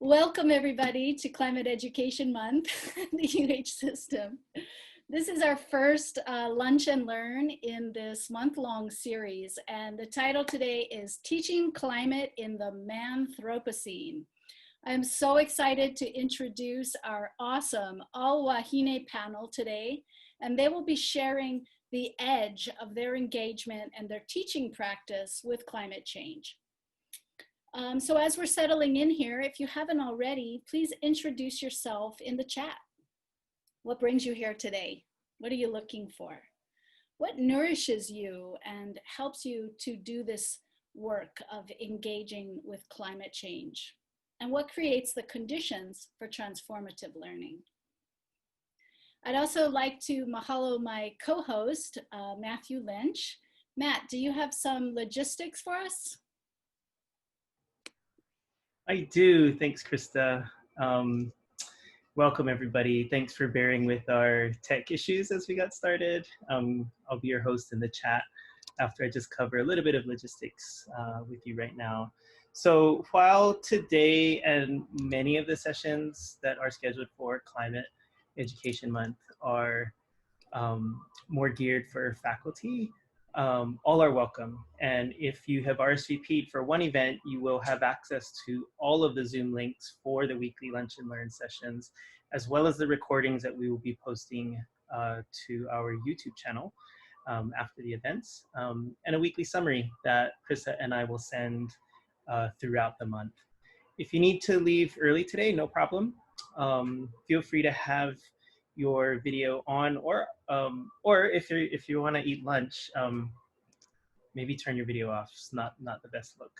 Welcome everybody to Climate Education Month, the UH system. This is our first Lunch and Learn in this month-long series, and the title today is Teaching Climate in the Manthropocene. I'm so excited to introduce our awesome all-wahine panel today, and they will be sharing the edge of their engagement and their teaching practice with climate change. So as we're settling in here, if you haven't already, please introduce yourself in the chat. What brings you here today? What are you looking for? What nourishes you and helps you to do this work of engaging with climate change? And what creates the conditions for transformative learning? I'd also like to mahalo my co-host, Matthew Lynch. Matt, do you have some logistics for us? I do. Thanks, Krista. Welcome, everybody. Thanks for bearing with our tech issues as we got started. I'll be your host in the chat after I just cover a little bit of logistics with you right now. So while today and many of the sessions that are scheduled for Climate Education Month are more geared for faculty, all are welcome. And if you have RSVP'd for one event, you will have access to all of the Zoom links for the weekly Lunch and Learn sessions, as well as the recordings that we will be posting to our YouTube channel after the events, and a weekly summary that Krista and I will send throughout the month. If you need to leave early today, no problem. Feel free to have your video on, or if you want to eat lunch, maybe turn your video off. It's not the best look.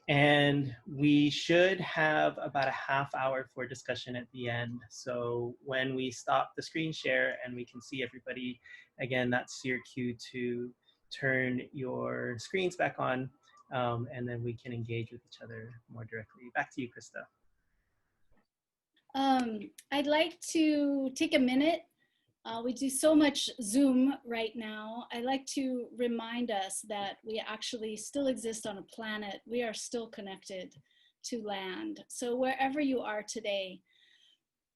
And we should have about a half hour for discussion at the end. So when we stop the screen share and we can see everybody, again, that's your cue to turn your screens back on, and then we can engage with each other more directly. Back to you, Krista. I'd like to take a minute. We do so much Zoom right now. I'd like to remind us that we actually still exist on a planet. We are still connected to land. So wherever you are today,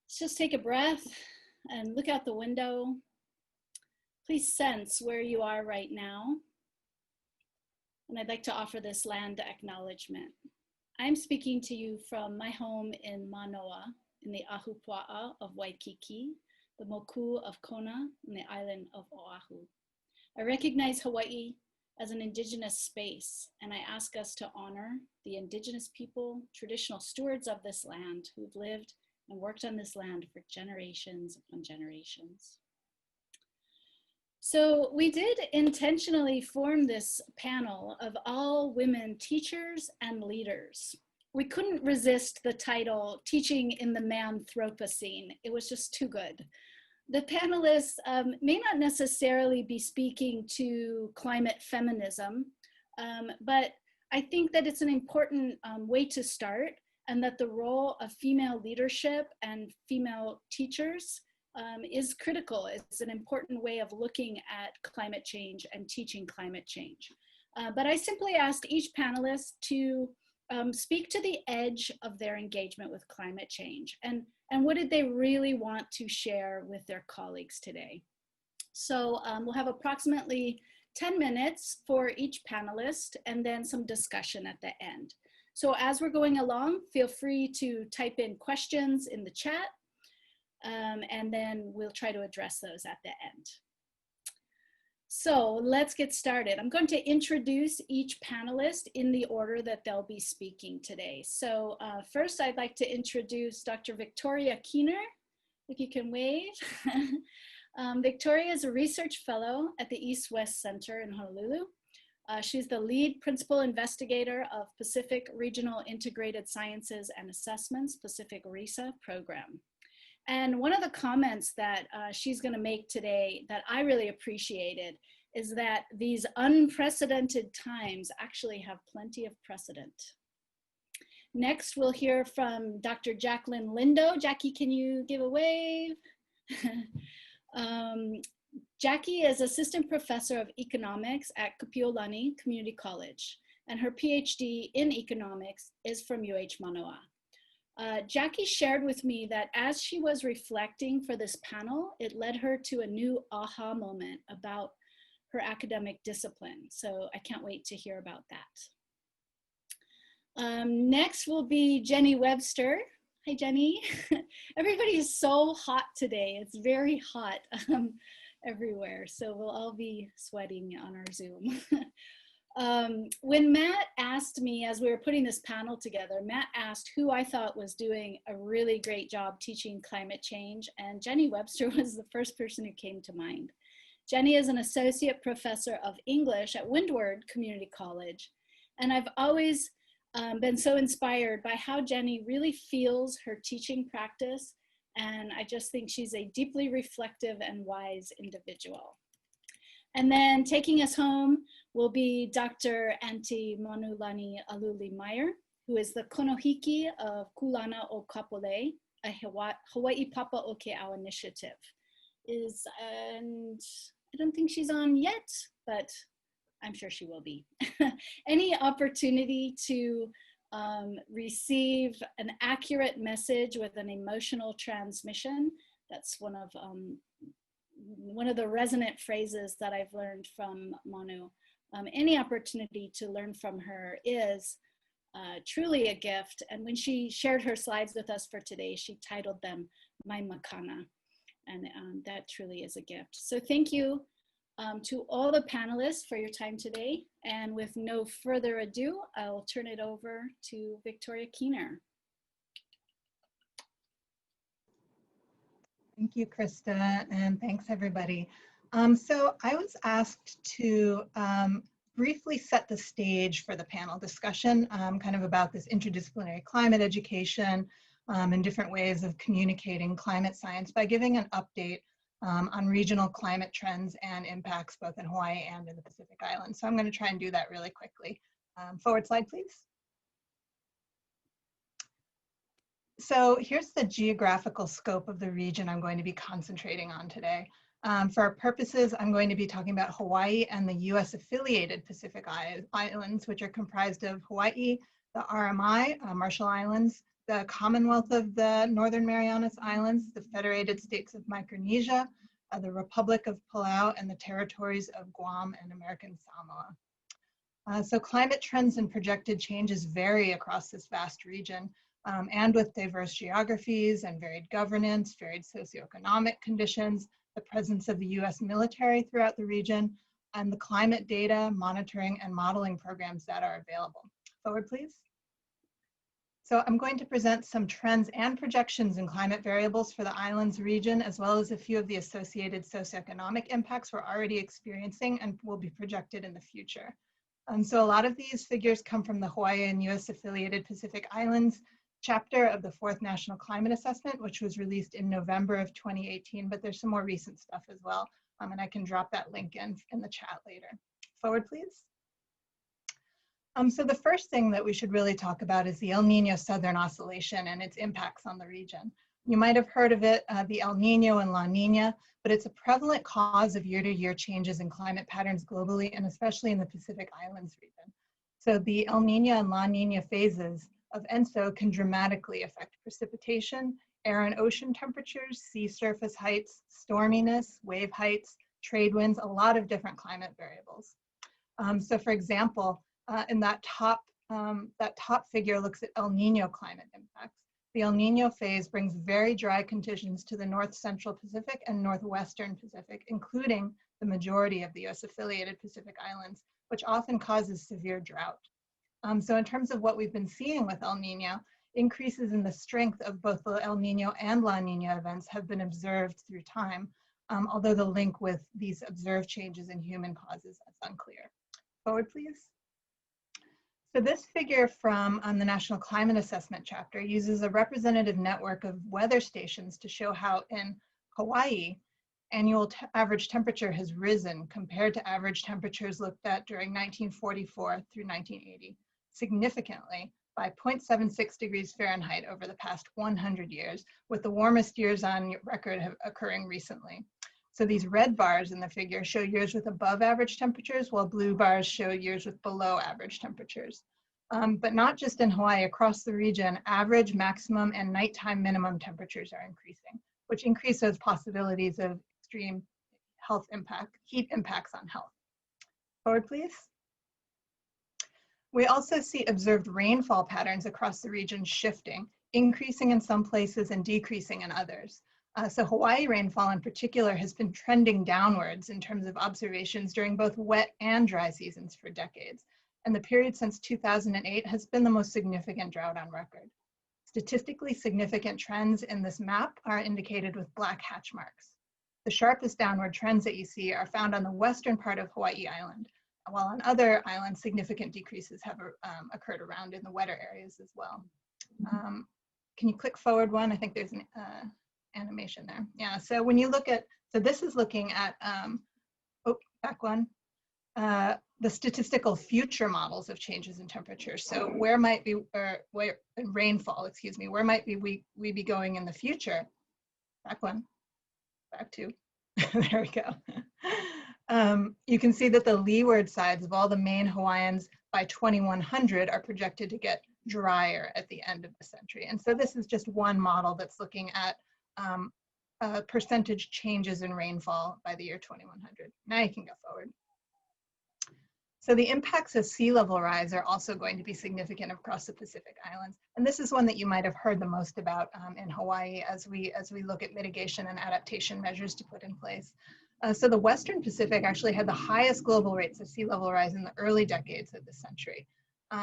just take a breath and look out the window. Please sense where you are right now. And I'd like to offer this land acknowledgement. I'm speaking to you from my home in Manoa, in the Ahupua'a of Waikiki, the Moku of Kona, and the island of Oʻahu. I recognize Hawaii as an Indigenous space, and I ask us to honor the Indigenous people, traditional stewards of this land who've lived and worked on this land for generations upon generations. So we did intentionally form this panel of all women teachers and leaders. We couldn't resist the title, Teaching in the Manthropocene. It was just too good. The panelists may not necessarily be speaking to climate feminism, but I think that it's an important way to start, and that the role of female leadership and female teachers is critical. It's an important way of looking at climate change and teaching climate change. But I simply asked each panelist to speak to the edge of their engagement with climate change, and what did they really want to share with their colleagues today. So we'll have approximately 10 minutes for each panelist, and then some discussion at the end. So as we're going along, feel free to type in questions in the chat, and then we'll try to address those at the end. So let's get started. I'm going to introduce each panelist in the order that they'll be speaking today. So first, I'd like to introduce Dr. Victoria Keener, if you can wave. Victoria is a research fellow at the East-West Center in Honolulu. She's the lead principal investigator of Pacific Regional Integrated Sciences and Assessments, Pacific RISA program. And one of the comments that she's going to make today that I really appreciated is that these unprecedented times actually have plenty of precedent. Next, we'll hear from Dr. Jaclyn Lindo. Jackie, can you give a wave? Jackie is assistant professor of economics at Kapiʻolani Community College. and her PhD in economics is from UH Manoa. Jackie shared with me that as she was reflecting for this panel, it led her to a new aha moment about her academic discipline. So I can't wait to hear about that. Next will be Jenny Webster. Hi, Jenny. Everybody is so hot today. It's very hot everywhere. So we'll all be sweating on our Zoom. When Matt asked me, as we were putting this panel together, Matt asked who I thought was doing a really great job teaching climate change, and Jenny Webster was the first person who came to mind. Jenny is an associate professor of English at Windward Community College, and I've always been so inspired by how Jenny really feels her teaching practice, and I just think she's a deeply reflective and wise individual. And then taking us home will be Dr. Auntie Manulani Aluli Meyer, who is the Konohiki of Kulana o Kapolei, a Hawaii Papa o Keʻau initiative. And I don't think she's on yet, but I'm sure she will be. Any opportunity to receive an accurate message with an emotional transmission, that's one of the resonant phrases that I've learned from Manu. Any opportunity to learn from her is truly a gift. And when she shared her slides with us for today, she titled them My Makana. And that truly is a gift. So thank you to all the panelists for your time today. And with no further ado, I'll turn it over to Victoria Keener. Thank you, Krista, and thanks everybody. So I was asked to briefly set the stage for the panel discussion, kind of about this interdisciplinary climate education and different ways of communicating climate science by giving an update on regional climate trends and impacts both in Hawaii and in the Pacific Islands. So I'm going to try and do that really quickly. Forward slide, please. So here's the geographical scope of the region I'm going to be concentrating on today. For our purposes, I'm going to be talking about Hawaii and the US affiliated Pacific Islands, which are comprised of Hawaii, the RMI, Marshall Islands, the Commonwealth of the Northern Marianas Islands, the Federated States of Micronesia, the Republic of Palau, and the territories of Guam and American Samoa. So climate trends and projected changes vary across this vast region, and with diverse geographies and varied governance, varied socioeconomic conditions, the presence of the US military throughout the region, and the climate data, monitoring, and modeling programs that are available. Forward, please. So I'm going to present some trends and projections in climate variables for the islands region, as well as a few of the associated socioeconomic impacts we're already experiencing and will be projected in the future. So a lot of these figures come from the Hawaii and US affiliated Pacific Islands chapter of the 4th National Climate Assessment, which was released in November of 2018, but there's some more recent stuff as well. And I can drop that link in the chat later. Forward, please. So the first thing that we should really talk about is the El Nino Southern Oscillation and its impacts on the region. You might have heard of it, the El Nino and La Nina, but it's a prevalent cause of year-to-year changes in climate patterns globally, and especially in the Pacific Islands region. So the El Nino and La Nina phases of ENSO can dramatically affect precipitation, air and ocean temperatures, sea surface heights, storminess, wave heights, trade winds, a lot of different climate variables. So for example, in that top figure looks at El Nino climate impacts. The El Nino phase brings very dry conditions to the North Central Pacific and Northwestern Pacific, including the majority of the US affiliated Pacific Islands, which often causes severe drought. So in terms of what we've been seeing with El Nino, increases in the strength of both the El Nino and La Nina events have been observed through time, although the link with these observed changes in human causes is unclear. Forward, please. So this figure from the National Climate Assessment chapter uses a representative network of weather stations to show how in Hawaii, annual average temperature has risen compared to average temperatures looked at during 1944 through 1980, significantly by 0.76 degrees Fahrenheit over the past 100 years, with the warmest years on record occurring recently. So these red bars in the figure show years with above average temperatures, while blue bars show years with below average temperatures. But not just in Hawaii, across the region, average, maximum, and nighttime minimum temperatures are increasing, which increase those possibilities of extreme heat impacts on health. Forward, please. We also see observed rainfall patterns across the region shifting, increasing in some places and decreasing in others. So Hawaii rainfall in particular has been trending downwards in terms of observations during both wet and dry seasons for decades. And the period since 2008 has been the most significant drought on record. Statistically significant trends in this map are indicated with black hatch marks. The sharpest downward trends that you see are found on the western part of Hawaii Island, while on other islands, significant decreases have occurred around in the wetter areas as well. Can you click forward one? I think there's an animation there. Yeah, so when you look at, so this is looking at, back one, the statistical future models of changes in temperature. So where might be, or where, rainfall, excuse me, where might we be going in the future? Back one, back two, there we go. You can see that the leeward sides of all the main Hawaiians by 2100 are projected to get drier at the end of the century. And so this is just one model that's looking at percentage changes in rainfall by the year 2100. Now you can go forward. So the impacts of sea level rise are also going to be significant across the Pacific Islands. And this is one that you might have heard the most about in Hawaii as we look at mitigation and adaptation measures to put in place. So the Western Pacific actually had the highest global rates of sea level rise in the early decades of this century.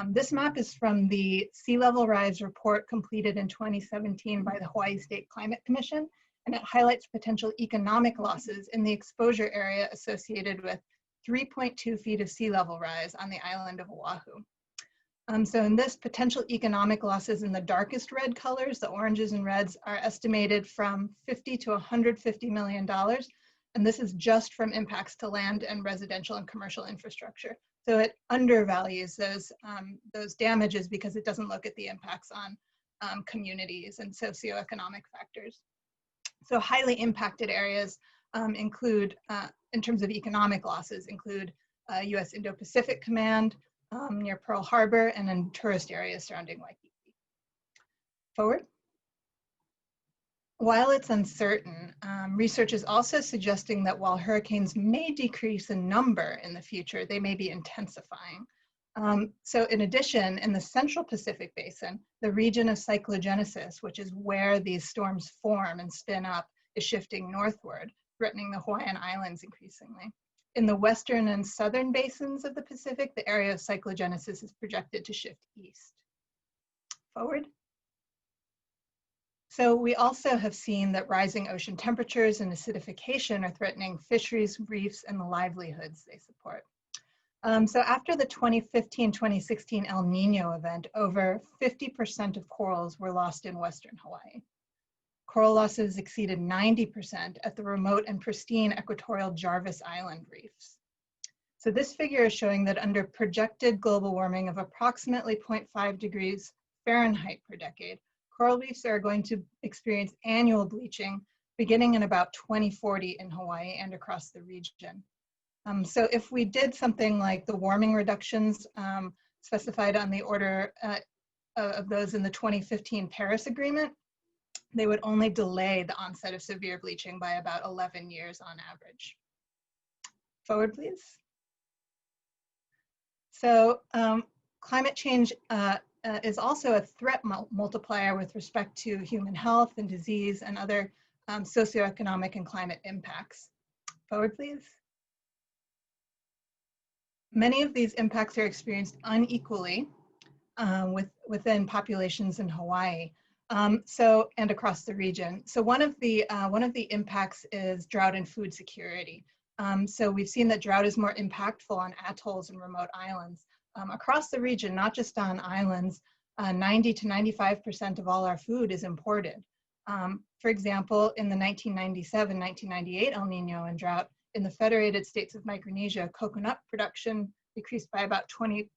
This map is from the Sea Level Rise report completed in 2017 by the Hawaii State Climate Commission, and it highlights potential economic losses in the exposure area associated with 3.2 feet of sea level rise on the island of Oʻahu. So in this, potential economic losses in the darkest red colors, the oranges and reds, are estimated from $50 to $150 million. And this is just from impacts to land and residential and commercial infrastructure. So it undervalues those damages because it doesn't look at the impacts on communities and socioeconomic factors. So highly impacted areas include, in terms of economic losses, include US Indo-Pacific Command near Pearl Harbor and in tourist areas surrounding Waikiki. Forward. While it's uncertain, research is also suggesting that while hurricanes may decrease in number in the future, they may be intensifying. So in addition, in the Central Pacific Basin, the region of cyclogenesis, which is where these storms form and spin up, is shifting northward, threatening the Hawaiian Islands increasingly. In the western and southern basins of the Pacific, the area of cyclogenesis is projected to shift east. Forward. So we also have seen that rising ocean temperatures and acidification are threatening fisheries, reefs, and the livelihoods they support. So after the 2015-2016 El Nino event, over 50% of corals were lost in Western Hawaii. Coral losses exceeded 90% at the remote and pristine equatorial Jarvis Island reefs. So this figure is showing that under projected global warming of approximately 0.5 degrees Fahrenheit per decade, coral reefs are going to experience annual bleaching beginning in about 2040 in Hawaii and across the region. So if we did something like the warming reductions specified on the order of those in the 2015 Paris Agreement, they would only delay the onset of severe bleaching by about 11 years on average. Forward, please. So climate change is also a threat multiplier with respect to human health and disease and other socioeconomic and climate impacts. Forward, please. Many of these impacts are experienced unequally within populations in Hawaii, and across the region. So one of the impacts is drought and food security. So we've seen that drought is more impactful on atolls and remote islands. Across the region, not just on islands, 90 to 95% of all our food is imported. For example, in the 1997-1998 El Nino and drought, in the Federated States of Micronesia, coconut production decreased by about 20%.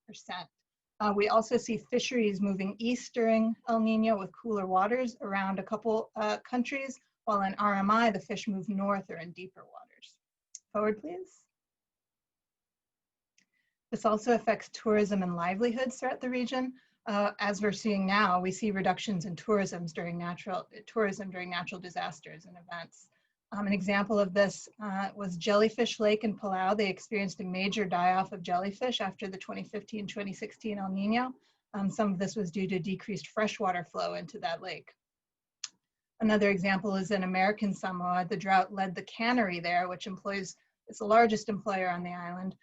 We also see fisheries moving east during El Nino with cooler waters around a couple countries, while in RMI, the fish move north or in deeper waters. Forward, please. This also affects tourism and livelihoods throughout the region. As we're seeing now, we see reductions in tourism during natural disasters and events. An example of this was Jellyfish Lake in Palau. They experienced a major die-off of jellyfish after the 2015-2016 El Nino. Some of this was due to decreased freshwater flow into that lake. Another example is in American Samoa. The drought led the cannery there, which is the largest employer on the island,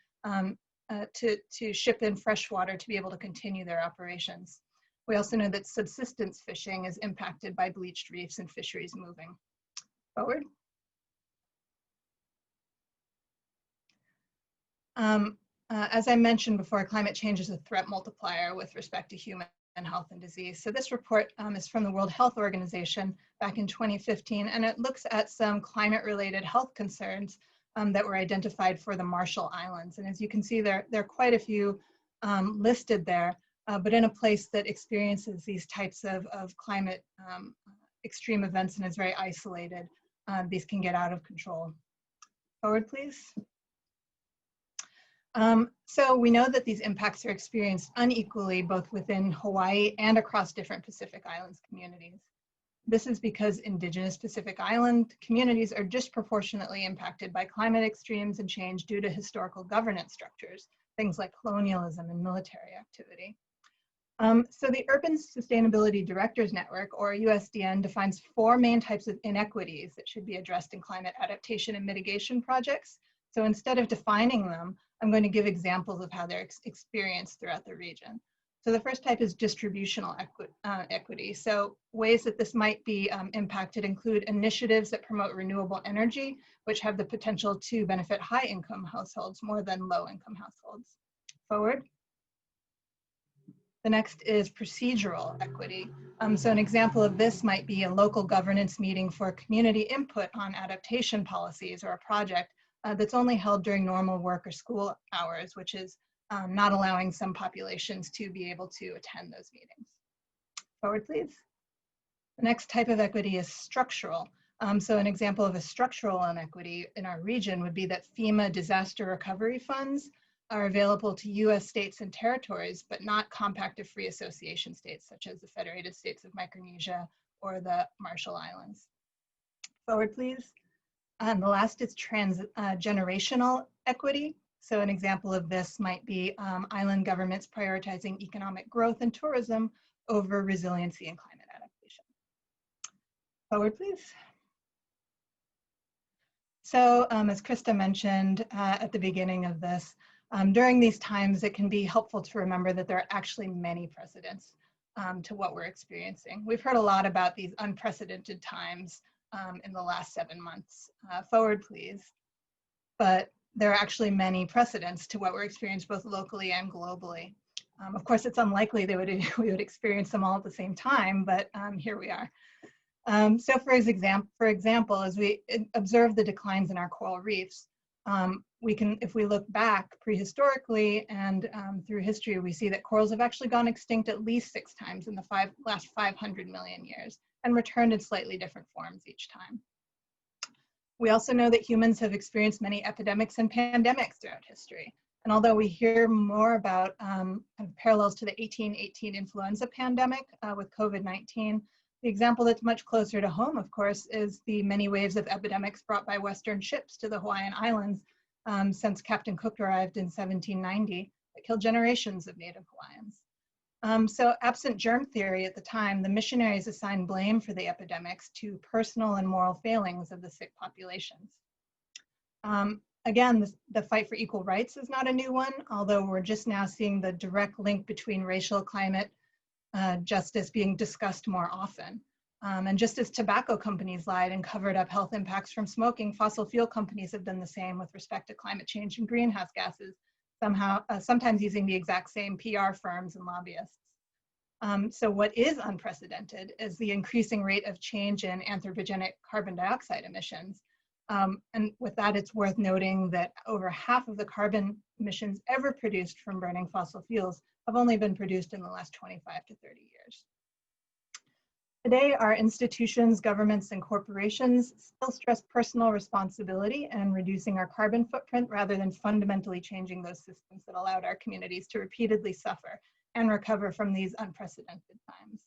to ship in fresh water to be able to continue their operations. We also know that subsistence fishing is impacted by bleached reefs and fisheries moving. Forward. As I mentioned before, climate change is a threat multiplier with respect to human health and disease. So this report is from the World Health Organization back in 2015, and it looks at some climate-related health concerns that were identified for the Marshall Islands. And as you can see, there are quite a few listed there, but in a place that experiences these types of climate extreme events and is very isolated, these can get out of control. Forward, please. So we know that these impacts are experienced unequally, both within Hawaii and across different Pacific Islands communities. This is because Indigenous Pacific Island communities are disproportionately impacted by climate extremes and change due to historical governance structures, things like colonialism and military activity. So the Urban Sustainability Directors Network, or USDN, defines 4 main types of inequities that should be addressed in climate adaptation and mitigation projects. So instead of defining them, I'm going to give examples of how they're experienced throughout the region. So the first type is distributional equity. So ways that this might be impacted include initiatives that promote renewable energy, which have the potential to benefit high-income households more than low-income households. Forward. The next is procedural equity. So an example of this might be a local governance meeting for community input on adaptation policies or a project that's only held during normal work or school hours, which is not allowing some populations to be able to attend those meetings. Forward, please. The next type of equity is structural. So an example of a structural inequity in our region would be that FEMA disaster recovery funds are available to US states and territories, but not compact of free association states, such as the Federated States of Micronesia or the Marshall Islands. Forward, please. And the last is transgenerational equity. So an example of this might be island governments prioritizing economic growth and tourism over resiliency and climate adaptation. Forward, please. So as Krista mentioned at the beginning of this, during these times, it can be helpful to remember that there are actually many precedents to what we're experiencing. We've heard a lot about these unprecedented times in the last 7 months. Forward, please. But there are actually many precedents to what we're experiencing both locally and globally. Of course, it's unlikely that we would experience them all at the same time, but here we are. So for example, as we observe the declines in our coral reefs, if we look back prehistorically and through history, we see that corals have actually gone extinct at least 6 times in the last 500 million years and returned in slightly different forms each time. We also know that humans have experienced many epidemics and pandemics throughout history. And although we hear more about kind of parallels to the 1818 influenza pandemic with COVID-19, the example that's much closer to home, of course, is the many waves of epidemics brought by Western ships to the Hawaiian Islands since Captain Cook arrived in 1790 that killed generations of Native Hawaiians. So absent germ theory at the time, the missionaries assigned blame for the epidemics to personal and moral failings of the sick populations. Again, the fight for equal rights is not a new one, although we're just now seeing the direct link between racial climate justice being discussed more often. And just as tobacco companies lied and covered up health impacts from smoking, fossil fuel companies have done the same with respect to climate change and greenhouse gases, sometimes using the exact same PR firms and lobbyists. So what is unprecedented is the increasing rate of change in anthropogenic carbon dioxide emissions. And with that, it's worth noting that over half of the carbon emissions ever produced from burning fossil fuels have only been produced in the last 25 to 30 years. Today, our institutions, governments, and corporations still stress personal responsibility and reducing our carbon footprint rather than fundamentally changing those systems that allowed our communities to repeatedly suffer and recover from these unprecedented times.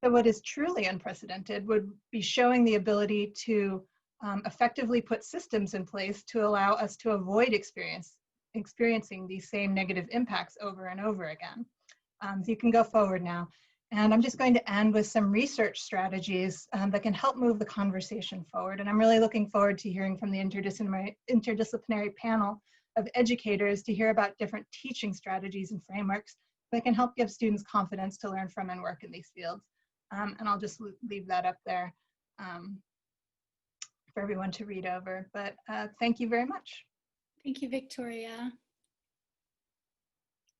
So what is truly unprecedented would be showing the ability to effectively put systems in place to allow us to avoid experiencing these same negative impacts over and over again. So you can go forward now. And I'm just going to end with some research strategies that can help move the conversation forward. And I'm really looking forward to hearing from the interdisciplinary panel of educators to hear about different teaching strategies and frameworks that can help give students confidence to learn from and work in these fields. And I'll just leave that up there for everyone to read over. But thank you very much. Thank you, Victoria.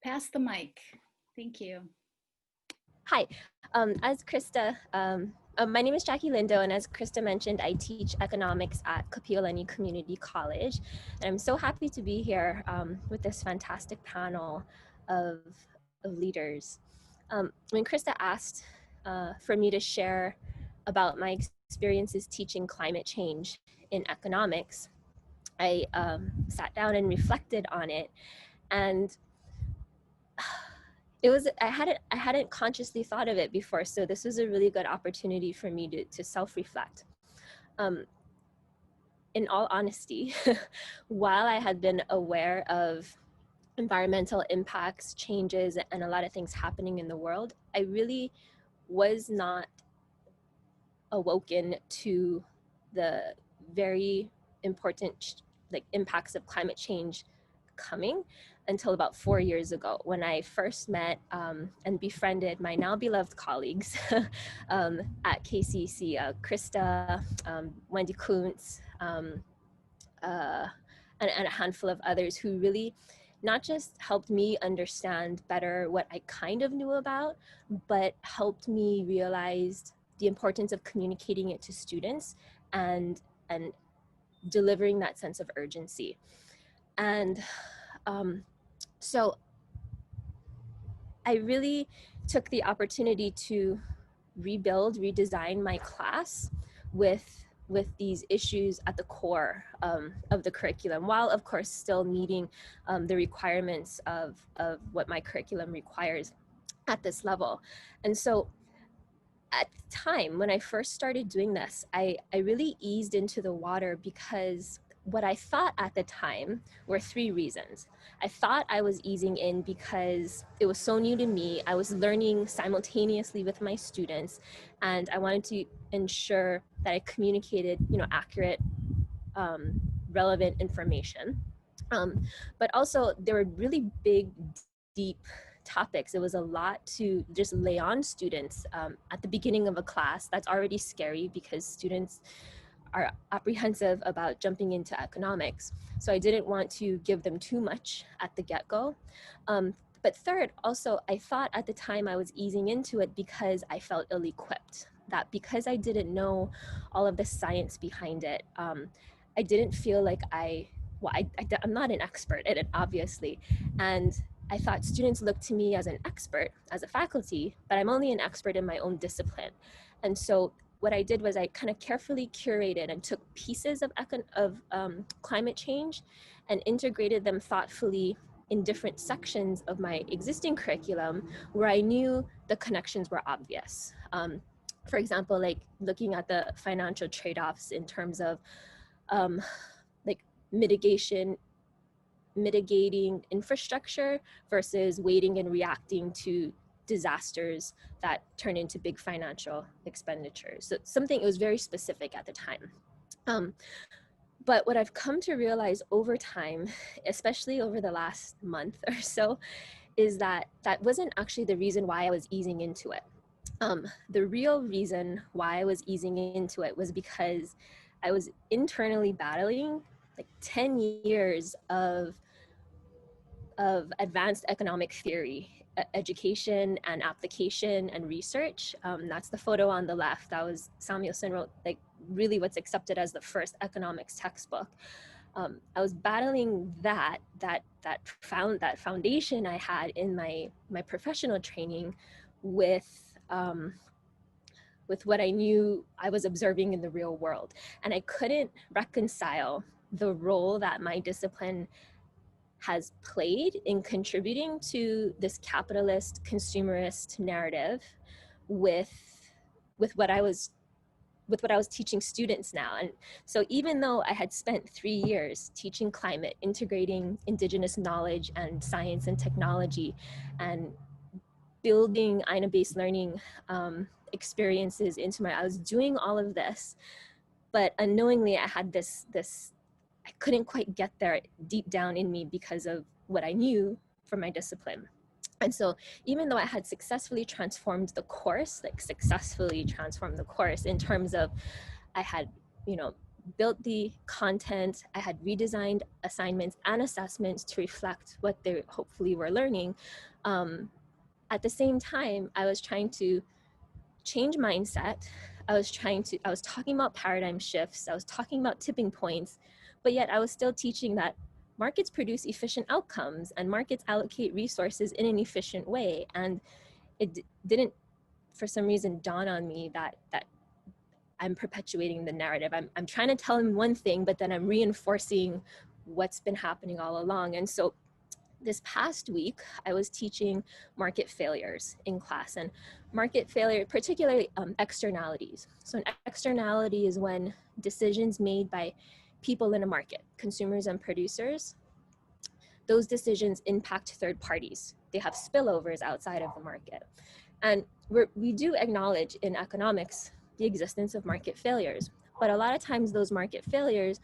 Pass the mic. Thank you. Hi, as Krista, my name is Lindo, and as Krista mentioned, I teach economics at Kapiʻolani Community College. And I'm so happy to be here with this fantastic panel of leaders. When Krista asked for me to share about my experiences teaching climate change in economics, I sat down and reflected on it, and it was I hadn't consciously thought of it before, so this was a really good opportunity for me to self-reflect. In all honesty, while I had been aware of environmental impacts, changes, and a lot of things happening in the world, I really was not awoken to the very important impacts of climate change coming until about 4 years ago, when I first met and befriended my now beloved colleagues at KCC, Krista, Wendy Kuntz, and a handful of others who really not just helped me understand better what I kind of knew about, but helped me realize the importance of communicating it to students and delivering that sense of urgency. And so I really took the opportunity to redesign my class with these issues at the core of the curriculum, while of course still meeting the requirements of what my curriculum requires at this level. And so at the time when I first started doing this, I really eased into the water because what I thought at the time were 3 reasons. I thought I was easing in because it was so new to me. I was learning simultaneously with my students, and I wanted to ensure that I communicated, accurate, relevant information. But also there were really big, deep topics. It was a lot to just lay on students at the beginning of a class. That's already scary because students are apprehensive about jumping into economics. So I didn't want to give them too much at the get-go. But third, also, I thought at the time I was easing into it because I felt ill-equipped, that because I didn't know all of the science behind it, I didn't feel like I'm not an expert at it, obviously. And I thought students looked to me as an expert, as a faculty, but I'm only an expert in my own discipline. And so what I did was I kind of carefully curated and took pieces of climate change and integrated them thoughtfully in different sections of my existing curriculum where I knew the connections were obvious. For example, like looking at the financial trade-offs in terms of like mitigating infrastructure versus waiting and reacting to disasters that turn into big financial expenditures. So it was very specific at the time. But what I've come to realize over time, especially over the last month or so, is that wasn't actually the reason why I was easing into it. The real reason why I was easing into it was because I was internally battling like 10 years of advanced economic theory, education and application and research. That's the photo on the left. That was Samuelson wrote, like, really what's accepted as the first economics textbook. I was battling that foundation I had in my professional training with with what I knew I was observing in the real world. And I couldn't reconcile the role that my discipline has played in contributing to this capitalist consumerist narrative with what I was teaching students now. And so even though I had spent 3 years teaching climate, integrating Indigenous knowledge and science and technology, and building Aina-based learning experiences I was doing all of this, but unknowingly I had this I couldn't quite get there deep down in me because of what I knew from my discipline. And so even though I had successfully transformed the course in terms of I had, built the content, I had redesigned assignments and assessments to reflect what they hopefully were learning, at the same time, I was trying to change mindset. I was talking about paradigm shifts. I was talking about tipping points, but yet I was still teaching that markets produce efficient outcomes and markets allocate resources in an efficient way. And it didn't, for some reason, dawn on me that I'm perpetuating the narrative. I'm trying to tell them one thing, but then I'm reinforcing what's been happening all along. And so this past week, I was teaching market failures in class, and market failure, particularly externalities. So an externality is when decisions made by people in a market, consumers and producers, those decisions impact third parties. They have spillovers outside of the market. And we do acknowledge in economics the existence of market failures, but a lot of times those market failures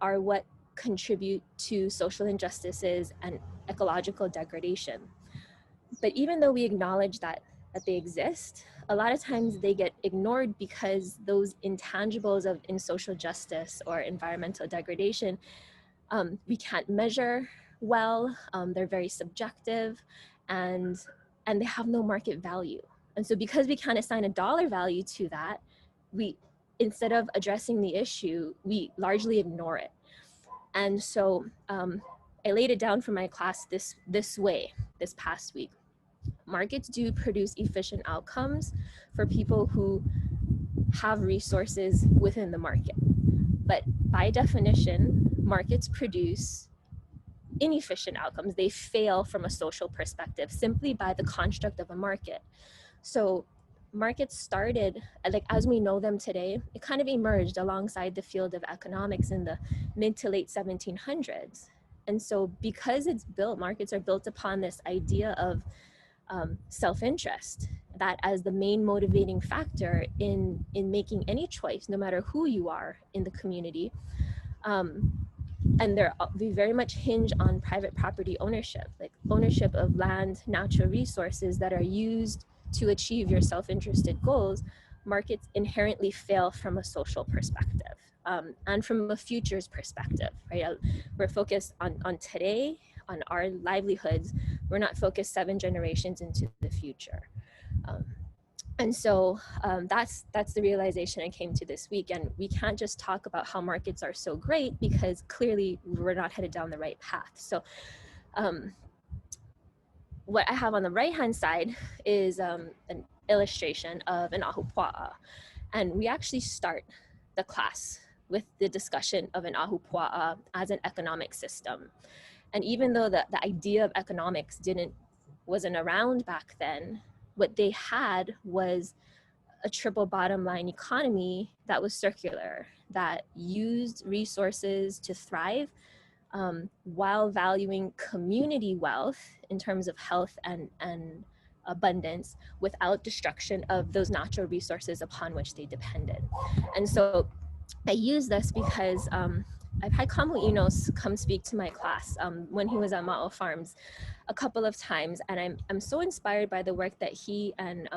are what contribute to social injustices and ecological degradation. But even though we acknowledge that they exist, a lot of times they get ignored because those intangibles in social justice or environmental degradation, we can't measure well, they're very subjective, and they have no market value. And so because we can't assign a dollar value to that, instead of addressing the issue, we largely ignore it. And so I laid it down for my class this way, this past week. Markets do produce efficient outcomes for people who have resources within the market. But by definition, markets produce inefficient outcomes. They fail from a social perspective simply by the construct of a market. So markets started, as we know them today, it kind of emerged alongside the field of economics in the mid to late 1700s. And so because markets are built upon this idea of self-interest, that as the main motivating factor in making any choice, no matter who you are in the community, and they very much hinge on private property ownership, like ownership of land, natural resources that are used to achieve your self-interested goals. Markets inherently fail from a social perspective and from a futures perspective, right? We're focused on today, on our livelihoods. We're not focused 7 generations into the future. And so that's the realization I came to this week. And we can't just talk about how markets are so great because clearly we're not headed down the right path. So what I have on the right-hand side is an illustration of an ahupua'a. And we actually start the class with the discussion of an ahupua'a as an economic system. And even though the idea of economics wasn't around back then, what they had was a triple bottom line economy that was circular, that used resources to thrive while valuing community wealth in terms of health and abundance without destruction of those natural resources upon which they depended. And so I use this because I've had Kapiʻolani come speak to my class when he was at Ma'o Farms a couple of times, and I'm so inspired by the work that he and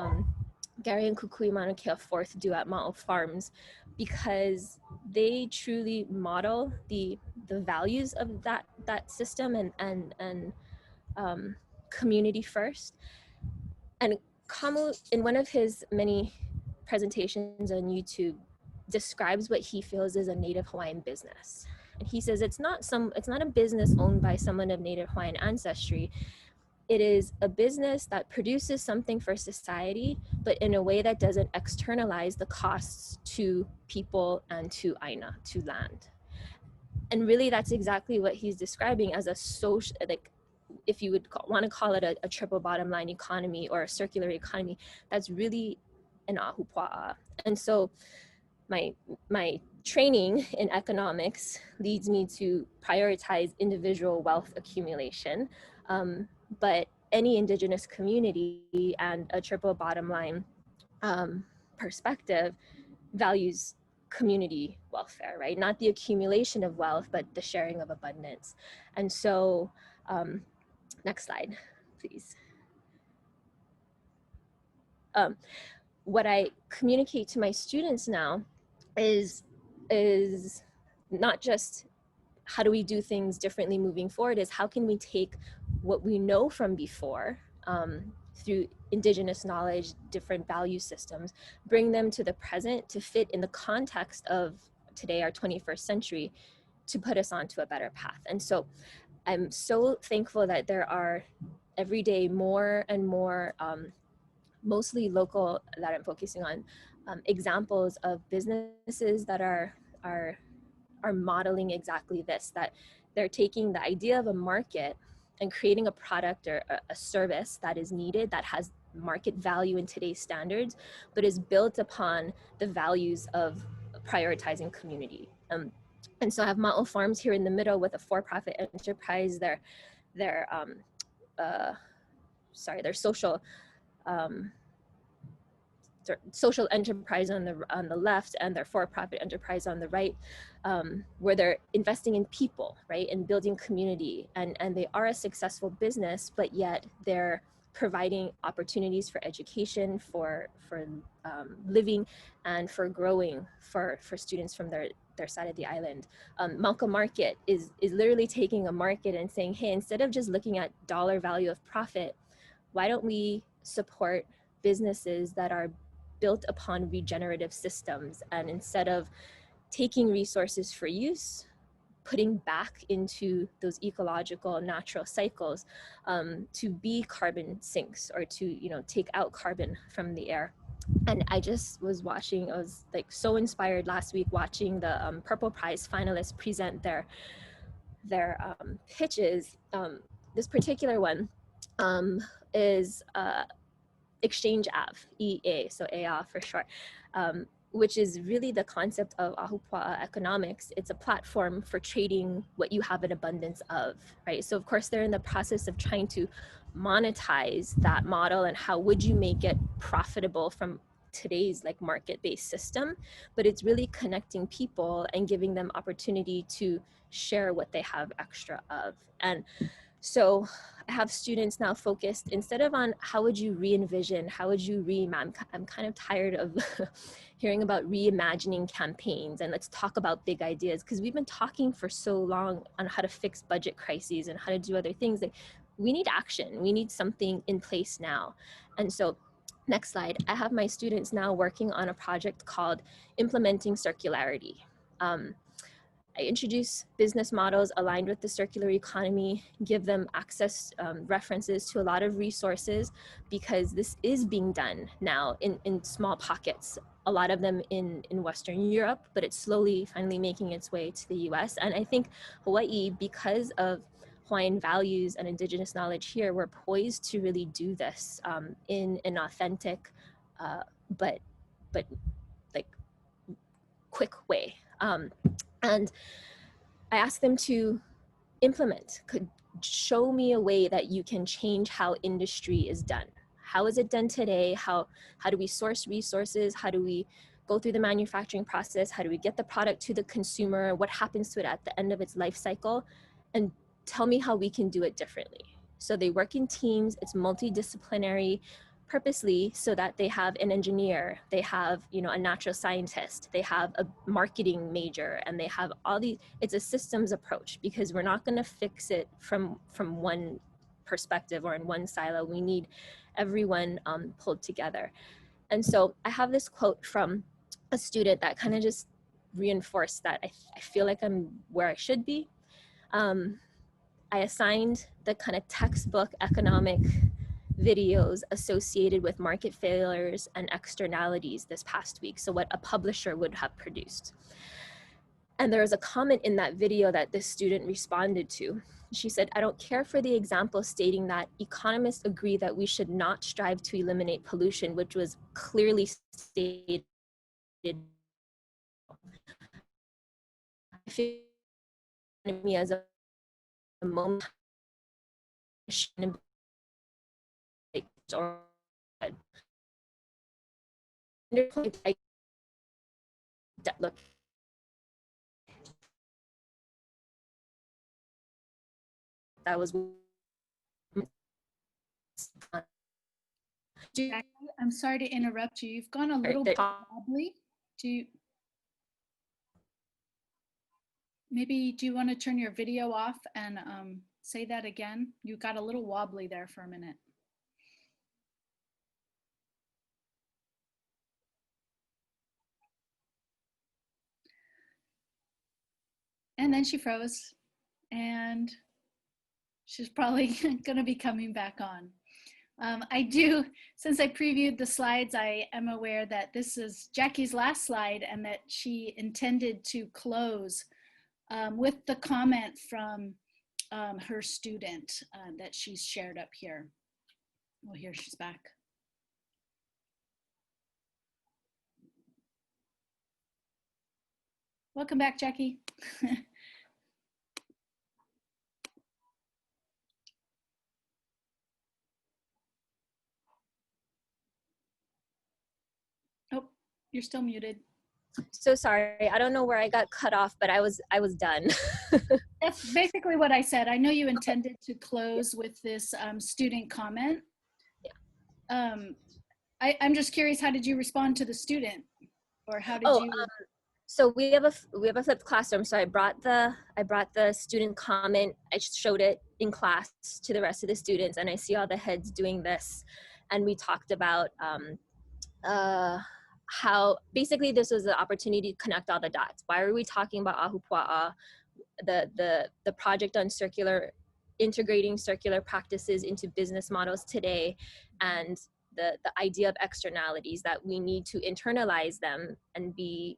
Gary and Kukui Manukea Fourth do at Ma'o Farms, because they truly model the values of that system and community first. And Kamu, in one of his many presentations on YouTube, describes what he feels is a Native Hawaiian business. And he says it's not a business owned by someone of Native Hawaiian ancestry. it is a business that produces something for society, but in a way that doesn't externalize the costs to people and to Aina, to land. And really that's exactly what he's describing as a social, like, if you would want to call it a triple bottom line economy or a circular economy, that's really an ahupua'a. And so my training in economics leads me to prioritize individual wealth accumulation, but any Indigenous community and a triple bottom line perspective values community welfare, right? Not the accumulation of wealth, but the sharing of abundance. And so, next slide, please. What I communicate to my students now is not just how do we do things differently moving forward, is how can we take what we know from before through Indigenous knowledge, different value systems, bring them to the present to fit in the context of today, our 21st century, to put us onto a better path. And so I'm so thankful that there are every day more and more, mostly local, that I'm focusing on, examples of businesses that are modeling exactly this, that they're taking the idea of a market and creating a product or a service that is needed, that has market value in today's standards, but is built upon the values of prioritizing community. And so I have Ma'o Farms here in the middle with a for-profit enterprise. Their social social enterprise on the left, and their for-profit enterprise on the right, where they're investing in people, right, and building community, and they are a successful business, but yet they're providing opportunities for education, for living, and for growing for students from their side of the island. Malka Market is literally taking a market and saying, hey, instead of just looking at dollar value of profit, why don't we support businesses that are built upon regenerative systems, and instead of taking resources for use, putting back into those ecological natural cycles to be carbon sinks, or to take out carbon from the air. And I just was watching, I was like so inspired last week watching the Purple Prize finalists present their pitches. This particular one is Exchange Ave, EA, so EA for short, which is really the concept of ahupua'a economics. It's a platform for trading what you have an abundance of, right? So of course they're in the process of trying to monetize that model, and how would you make it profitable from today's like market-based system, but it's really connecting people and giving them opportunity to share what they have extra of. And so I have students now focused, instead of on how would you re-envision, how would you I'm kind of tired of hearing about reimagining campaigns, and let's talk about big ideas, because we've been talking for so long on how to fix budget crises and how to do other things. Like, we need action, we need something in place now. And so next slide, I have my students now working on a project called Implementing Circularity. I introduce business models aligned with the circular economy, give them access, references to a lot of resources, because this is being done now in small pockets, a lot of them in Western Europe, but it's slowly finally making its way to the US. And I think Hawaii, because of Hawaiian values and Indigenous knowledge here, we're poised to really do this in an authentic, but like quick way. And I asked them to implement, could show me a way that you can change how industry is done. How is it done today? How do we source resources? How do we go through the manufacturing process? How do we get the product to the consumer? What happens to it at the end of its life cycle? And tell me how we can do it differently. So they work in teams, it's multidisciplinary, purposely, so that they have an engineer, they have a natural scientist, they have a marketing major, and they have all these. It's a systems approach, because we're not going to fix it from one perspective or in one silo. We need everyone pulled together. And so I have this quote from a student that kind of just reinforced that I feel like I'm where I should be. I assigned the kind of textbook economic videos associated with market failures and externalities this past week. So what a publisher would have produced. And there was a comment in that video that this student responded to. She said, I don't care for the example stating that economists agree that we should not strive to eliminate pollution, which was clearly stated. I feel me as a moment or look, that was Jackie, I'm sorry to interrupt you. You've gone a little bit wobbly. Do you want to turn your video off and say that again? You got a little wobbly there for a minute. And then she froze, and she's probably going to be coming back on. Since I previewed the slides, I am aware that this is Jackie's last slide and that she intended to close with the comment from her student that she's shared up here. Oh, here she's back. Welcome back, Jackie. Oh, you're still muted. So sorry, I don't know where I got cut off, but I was done. That's basically what I said. I know you intended to close with this student comment. Yeah. I'm just curious, how did you respond to the student, or how did you? So we have a flipped classroom. So I brought the student comment. I showed it in class to the rest of the students, and I see all the heads doing this, and we talked about how basically this was the opportunity to connect all the dots. Why are we talking about ahupua'a? The project on integrating circular practices into business models today, and the idea of externalities, that we need to internalize them and be,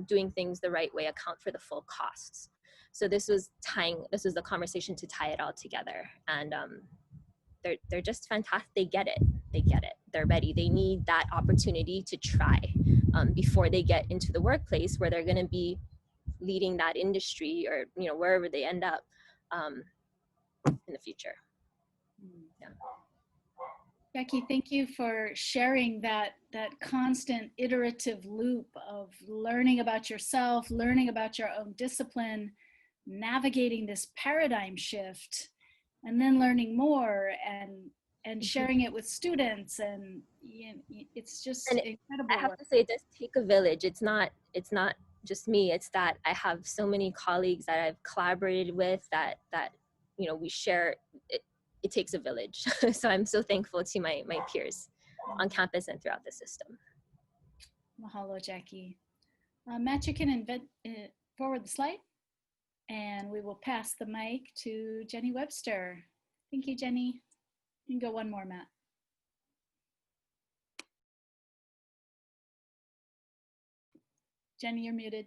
doing things the right way, account for the full costs. So this was the conversation to tie it all together. And they're just fantastic. They get it. They're ready. They need that opportunity to try before they get into the workplace where they're going to be leading that industry, or wherever they end up in the future. Yeah. Jackie, thank you for sharing that constant iterative loop of learning about yourself, learning about your own discipline, navigating this paradigm shift, and then learning more and sharing it with students. And it's just incredible. I have to say, it does take a village. It's not just me. It's that I have so many colleagues that I've collaborated with that we share. It takes a village. So I'm so thankful to my peers on campus and throughout the system. Mahalo, Jackie. Matt, you can forward the slide, and we will pass the mic to Jenny Webster. Thank you, Jenny. You can go one more, Matt. Jenny, you're muted.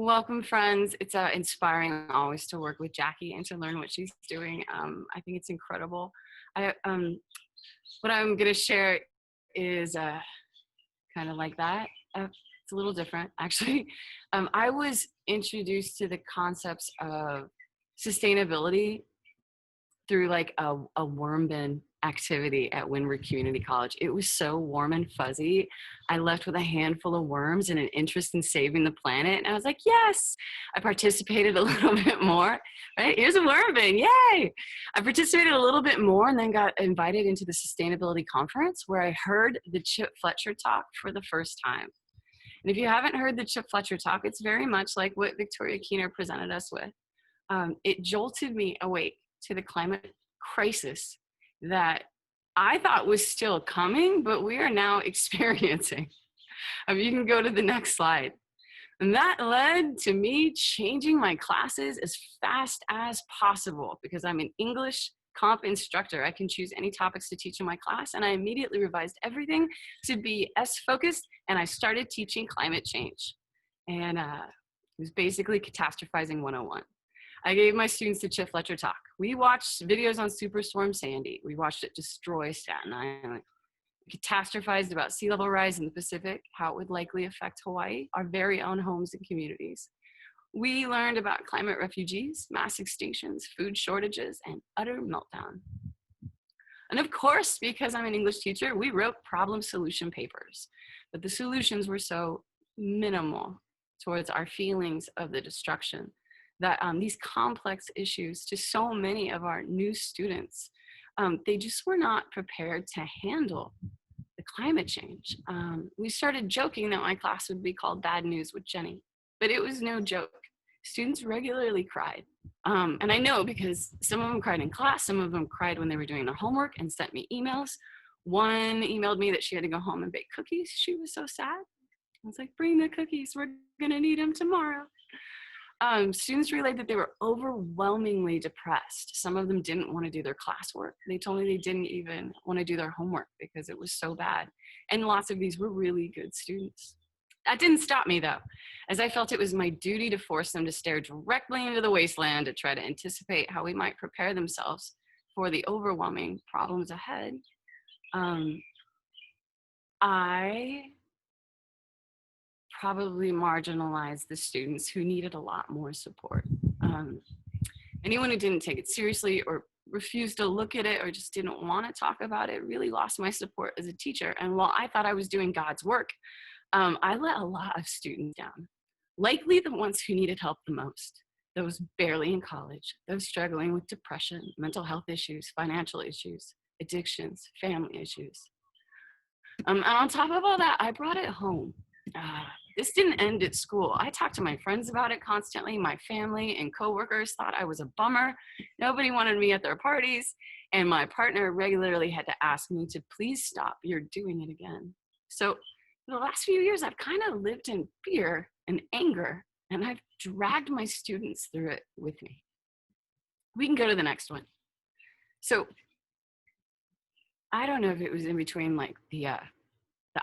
Welcome, friends. It's inspiring always to work with Jackie and to learn what she's doing. I think it's incredible. What I'm going to share is kind of like that. It's a little different, actually. I was introduced to the concepts of sustainability through like a worm bin activity at Windward Community College. It was so warm and fuzzy. I left with a handful of worms and an interest in saving the planet. And I was like, yes, I participated a little bit more, right? Here's a worm bin, yay. I participated a little bit more and then got invited into the sustainability conference where I heard the Chip Fletcher talk for the first time. And if you haven't heard the Chip Fletcher talk, it's very much like what Victoria Keener presented us with. It jolted me awake to the climate crisis that I thought was still coming, but we are now experiencing. You can go to the next slide. And that led to me changing my classes as fast as possible because I'm an English comp instructor. I can choose any topics to teach in my class, and I immediately revised everything to be S-focused, and I started teaching climate change. And it was basically Catastrophizing 101. I gave my students the Chip Fletcher talk. We watched videos on Superstorm Sandy. We watched it destroy Staten Island. We catastrophized about sea level rise in the Pacific, how it would likely affect Hawaii, our very own homes and communities. We learned about climate refugees, mass extinctions, food shortages, and utter meltdown. And of course, because I'm an English teacher, we wrote problem solution papers, but the solutions were so minimal towards our feelings of the destruction that these complex issues to so many of our new students, they just were not prepared to handle the climate change. We started joking that my class would be called Bad News with Jenny, but it was no joke. Students regularly cried. And I know because some of them cried in class, some of them cried when they were doing their homework and sent me emails. One emailed me that she had to go home and bake cookies. She was so sad. I was like, bring the cookies, we're gonna need them tomorrow. Students relayed that they were overwhelmingly depressed. Some of them didn't want to do their classwork. They told me they didn't even want to do their homework because it was so bad. And lots of these were really good students. That didn't stop me though, as I felt it was my duty to force them to stare directly into the wasteland to try to anticipate how we might prepare themselves for the overwhelming problems ahead. I probably marginalized the students who needed a lot more support. Anyone who didn't take it seriously or refused to look at it or just didn't want to talk about it really lost my support as a teacher. And while I thought I was doing God's work, I let a lot of students down, likely the ones who needed help the most, those barely in college, those struggling with depression, mental health issues, financial issues, addictions, family issues. And on top of all that, I brought it home. This didn't end at school. I talked to my friends about it constantly. My family and coworkers thought I was a bummer. Nobody wanted me at their parties. And my partner regularly had to ask me to please stop, you're doing it again. So for the last few years, I've kind of lived in fear and anger, and I've dragged my students through it with me. We can go to the next one. So I don't know if it was in between like the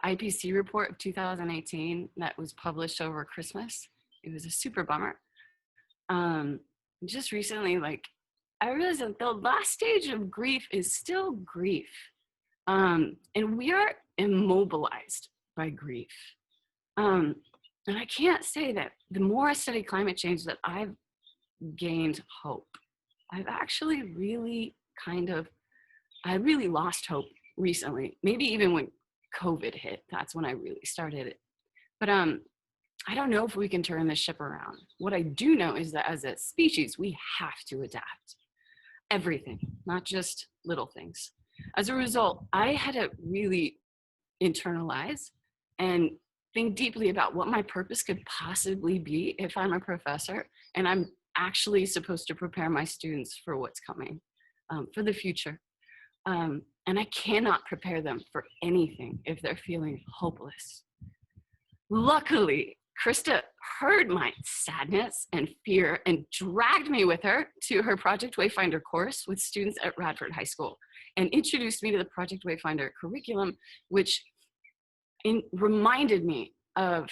IPC report of 2018 that was published over Christmas. It was a super bummer. Just recently, like, I realized that the last stage of grief is still grief. And we are immobilized by grief. And I can't say that the more I study climate change that I've gained hope. I've actually really I really lost hope recently, maybe even when COVID hit, that's when I really started it. But I don't know if we can turn this ship around. What I do know is that as a species, we have to adapt everything, not just little things. As a result, I had to really internalize and think deeply about what my purpose could possibly be if I'm a professor and I'm actually supposed to prepare my students for what's coming, for the future. And I cannot prepare them for anything if they're feeling hopeless. Luckily, Krista heard my sadness and fear and dragged me with her to her Project Wayfinder course with students at Radford High School and introduced me to the Project Wayfinder curriculum, which reminded me of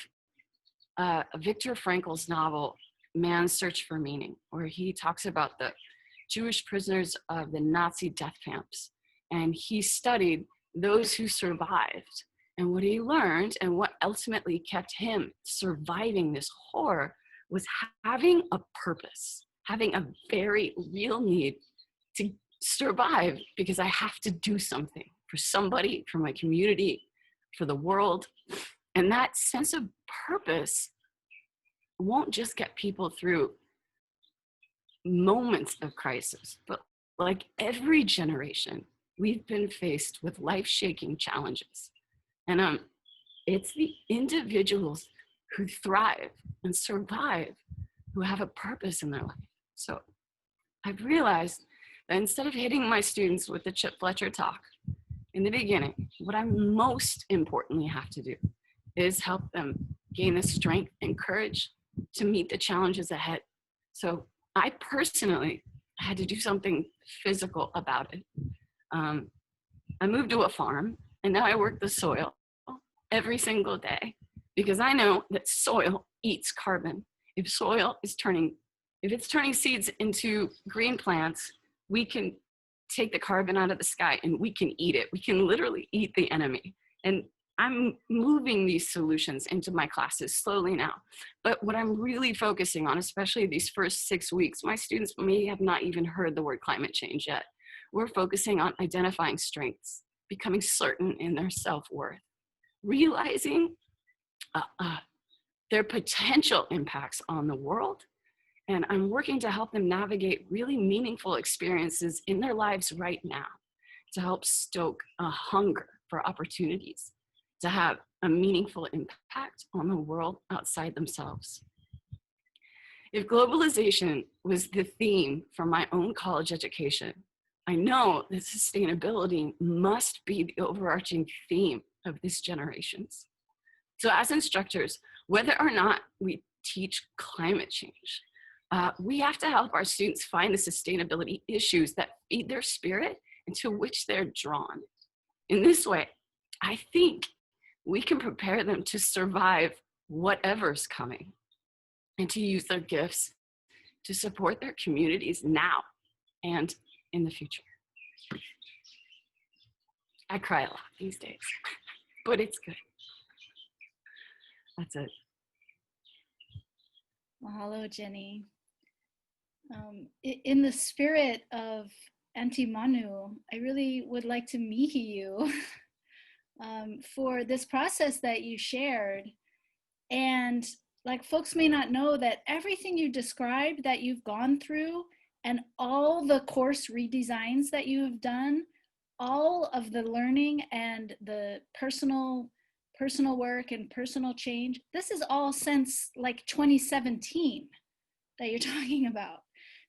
Viktor Frankl's novel, Man's Search for Meaning, where he talks about the Jewish prisoners of the Nazi death camps. And he studied those who survived. And what he learned and what ultimately kept him surviving this horror was having a purpose, having a very real need to survive because I have to do something for somebody, for my community, for the world. And that sense of purpose won't just get people through moments of crisis, but like every generation, we've been faced with life-shaking challenges. And it's the individuals who thrive and survive who have a purpose in their life. So I've realized that instead of hitting my students with the Chip Fletcher talk in the beginning, what I most importantly have to do is help them gain the strength and courage to meet the challenges ahead. So I personally had to do something physical about it. I moved to a farm, and now I work the soil every single day because I know that soil eats carbon. If it's turning seeds into green plants, we can take the carbon out of the sky and we can eat it. We can literally eat the enemy. And I'm moving these solutions into my classes slowly now. But what I'm really focusing on, especially these first 6 weeks, my students may have not even heard the word climate change yet. We're focusing on identifying strengths, becoming certain in their self-worth, realizing their potential impacts on the world. And I'm working to help them navigate really meaningful experiences in their lives right now to help stoke a hunger for opportunities to have a meaningful impact on the world outside themselves. If globalization was the theme for my own college education, I know that sustainability must be the overarching theme of this generation's. So as instructors, whether or not we teach climate change, we have to help our students find the sustainability issues that feed their spirit and to which they're drawn. In this way, I think we can prepare them to survive whatever's coming and to use their gifts to support their communities now and in the future. I cry a lot these days, but it's good. That's it. Mahalo, Jenny. In the spirit of Auntie Manu, I really would like to mihi you for this process that you shared. And like, folks may not know that everything you described that you've gone through and all the course redesigns that you have done, all of the learning and the personal work and personal change, this is all since like 2017 that you're talking about.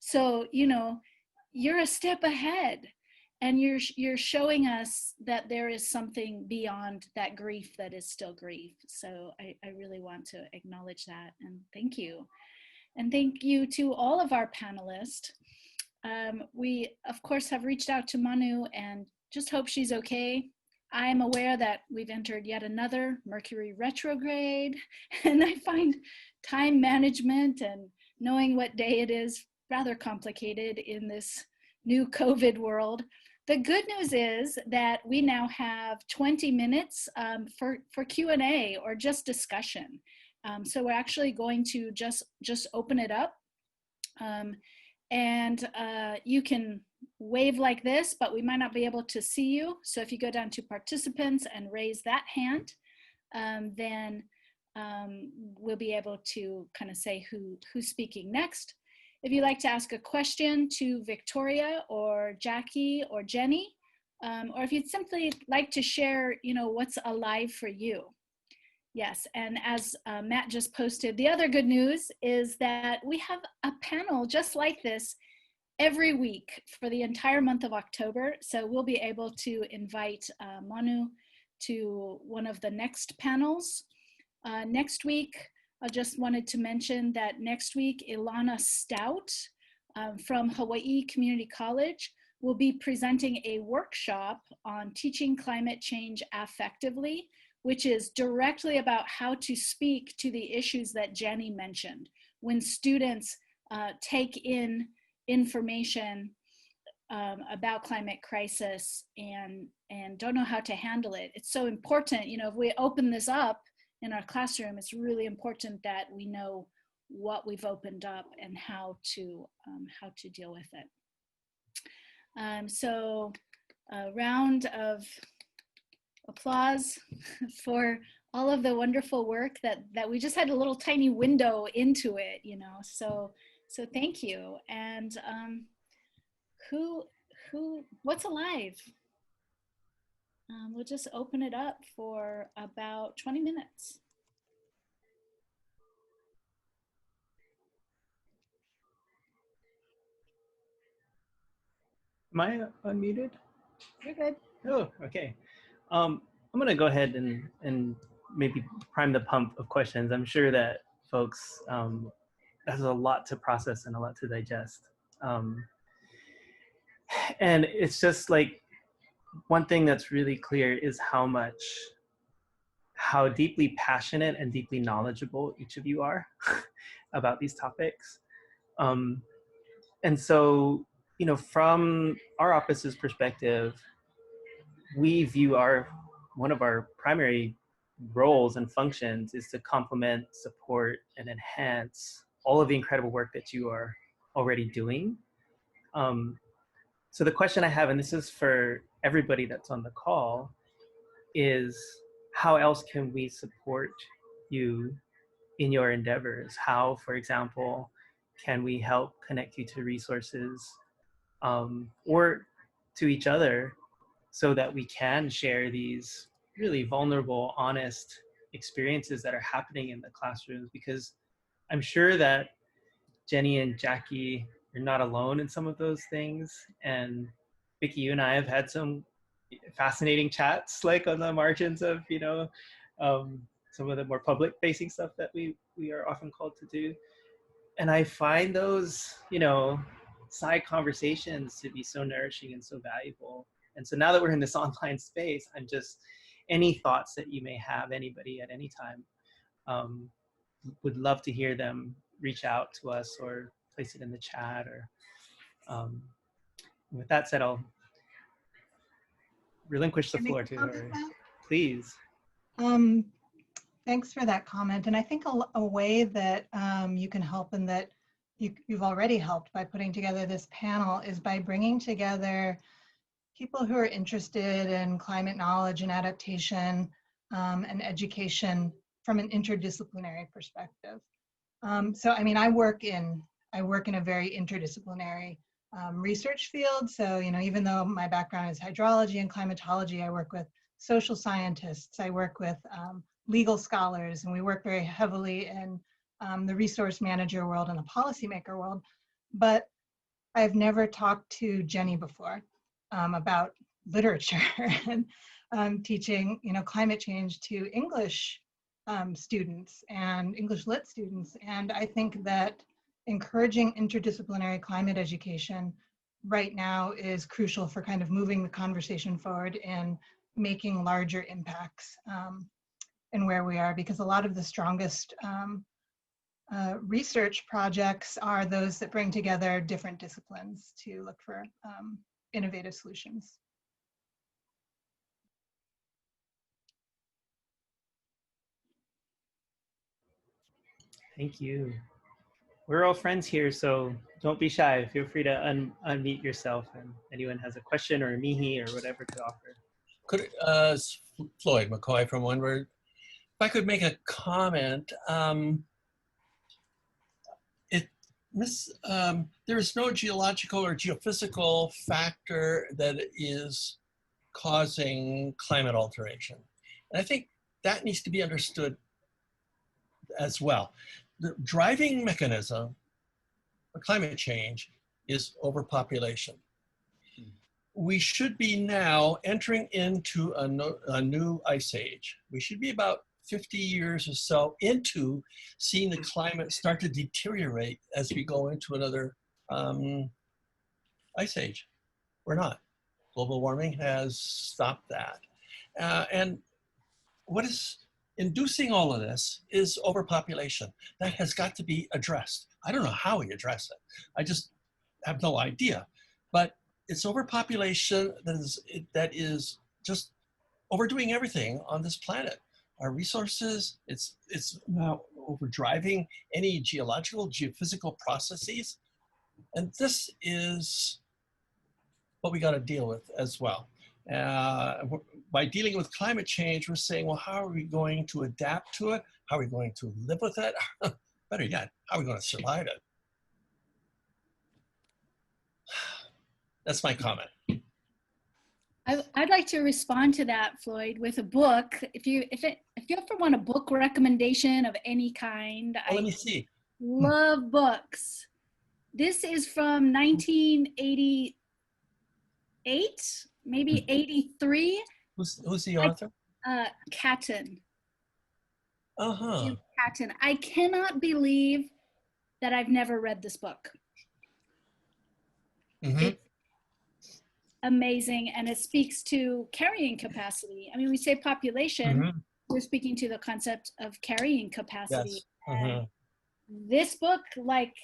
So, you know, you're a step ahead, and you're showing us that there is something beyond that grief that is still grief. So I really want to acknowledge that, and thank you. And thank you to all of our panelists. We, of course, have reached out to Manu and just hope she's okay. I am aware that we've entered yet another Mercury retrograde, and I find time management and knowing what day it is rather complicated in this new COVID world. The good news is that we now have 20 minutes for Q&A or just discussion. So we're actually going to just open it up. And you can wave like this, but we might not be able to see you. So if you go down to participants and raise that hand, then we'll be able to kind of say who's speaking next. If you'd like to ask a question to Victoria or Jackie or Jenny, or if you'd simply like to share, you know, what's alive for you. Yes, and as Matt just posted, the other good news is that we have a panel just like this every week for the entire month of October. So we'll be able to invite Manu to one of the next panels. Next week, I just wanted to mention that next week, Ilana Stout from Hawaii Community College will be presenting a workshop on teaching climate change affectively, which is directly about how to speak to the issues that Jenny mentioned. When students take in information about climate crisis and don't know how to handle it, it's so important. You know, if we open this up in our classroom, it's really important that we know what we've opened up and how to deal with it. So a round of applause for all of the wonderful work that we just had a little tiny window into it, you know. So thank you. And what's alive? We'll just open it up for about 20 minutes. Am I unmuted? You're good. Oh, okay. I'm gonna go ahead and maybe prime the pump of questions. I'm sure that folks, there's a lot to process and a lot to digest. And it's just like, one thing that's really clear is how deeply passionate and deeply knowledgeable each of you are about these topics. And so, you know, from our office's perspective, we view one of our primary roles and functions is to complement, support, and enhance all of the incredible work that you are already doing. So the question I have, and this is for everybody that's on the call, is how else can we support you in your endeavors? How, for example, can we help connect you to resources or to each other so that we can share these really vulnerable, honest experiences that are happening in the classrooms? Because I'm sure that Jenny and Jackie, you're not alone in some of those things. And Vicki, you and I have had some fascinating chats, like on the margins of, you know, some of the more public facing stuff that we are often called to do. And I find those, you know, side conversations to be so nourishing and so valuable. And so now that we're in this online space, I'm just, any thoughts that you may have, anybody at any time, would love to hear them reach out to us or place it in the chat. Or with that said, I'll relinquish the floor to her. Please. Thanks for that comment. And I think a way that you can help, and that you've already helped by putting together this panel, is by bringing together people who are interested in climate knowledge and adaptation and education from an interdisciplinary perspective. So, I mean, I work in a very interdisciplinary research field. So, you know, even though my background is hydrology and climatology, I work with social scientists, I work with legal scholars, and we work very heavily in the resource manager world and the policymaker world. But I've never talked to Jenny before about literature and teaching, you know, climate change to English students and English lit students. And I think that encouraging interdisciplinary climate education right now is crucial for kind of moving the conversation forward and making larger impacts in where we are, because a lot of the strongest research projects are those that bring together different disciplines to look for innovative solutions. Thank you. We're all friends here, so don't be shy. Feel free to unmute yourself, and anyone has a question or a mihi or whatever to offer. Could Floyd McCoy from Windward, if I could make a comment, there is no geological or geophysical factor that is causing climate alteration. And I think that needs to be understood as well. The driving mechanism for climate change is overpopulation. We should be now entering into a new ice age. We should be about 50 years or so into seeing the climate start to deteriorate as we go into another ice age. We're not. Global warming has stopped that. And what is inducing all of this is overpopulation. That has got to be addressed. I don't know how we address it. I just have no idea. But it's overpopulation that is just overdoing everything on this planet. Our resources, it's now overdriving any geological, geophysical processes. And this is what we got to deal with as well. By dealing with climate change, we're saying, well, how are we going to adapt to it? How are we going to live with it? Better yet, how are we going to survive it? That's my comment. I'd like to respond to that, Floyd, with a book. If you ever want a book recommendation of any kind, well, let me see. Love books. This is from 1988, maybe 83. Who's the author? Katon. Uh-huh. Patton. I cannot believe that I've never read this book. Mm-hmm. It's amazing, and it speaks to carrying capacity. I mean, we say population, Mm-hmm. we're speaking to the concept of carrying capacity. Yes. And Mm-hmm. this book, like,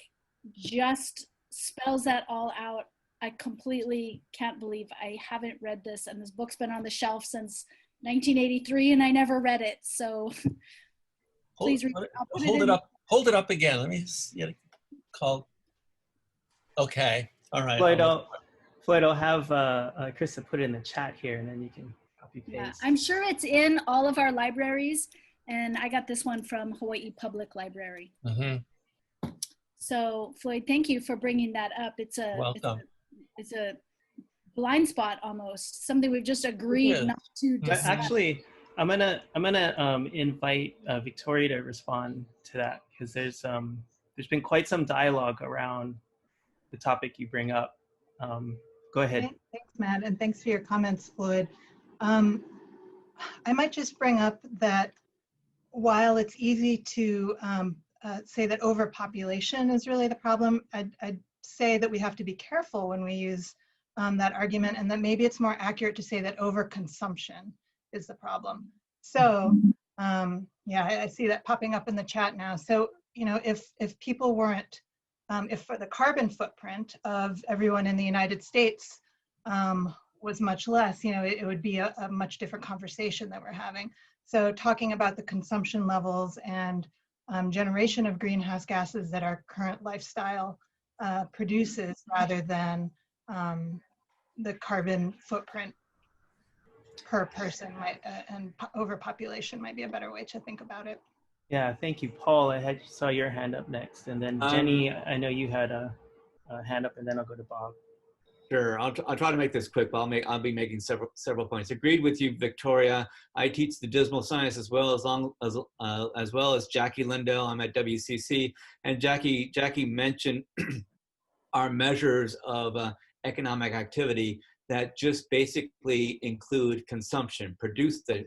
just spells that all out. I completely can't believe I haven't read this, and this book's been on the shelf since 1983, and I never read it. So please read it. I'll put Hold it it in. up. Hold it up again. Let me get it called. Okay. All right. Floyd, I'll have Krista put it in the chat here, and then you can copy paste. Yeah, I'm sure it's in all of our libraries, and I got this one from Hawaii Public Library. Mm-hmm. So Floyd, thank you for bringing that up. Welcome. It's a blind spot almost, something we've just agreed not to discuss. Actually, I'm gonna invite Victoria to respond to that, because there's been quite some dialogue around the topic you bring up. Go ahead. Thanks, Matt, and thanks for your comments, Floyd. I might just bring up that while it's easy to say that overpopulation is really the problem, I'd say that we have to be careful when we use that argument, and that maybe it's more accurate to say that overconsumption is the problem. So yeah, I see that popping up in the chat now. So, you know, if people weren't, if for the carbon footprint of everyone in the United States was much less, you know, it would be a much different conversation that we're having. So talking about the consumption levels and generation of greenhouse gases that our current lifestyle produces, rather than the carbon footprint per person, and overpopulation might be a better way to think about it. Yeah, thank you, Paul. I saw your hand up next, and then Jenny, I know you had a hand up, and then I'll go to Bob. Sure, I'll try to make this quick, but I'll be making several points. Agreed with you, Victoria. I teach the dismal science as well as Jackie Lindo. I'm at WCC, and Jackie mentioned our measures of economic activity that just basically include consumption, produce the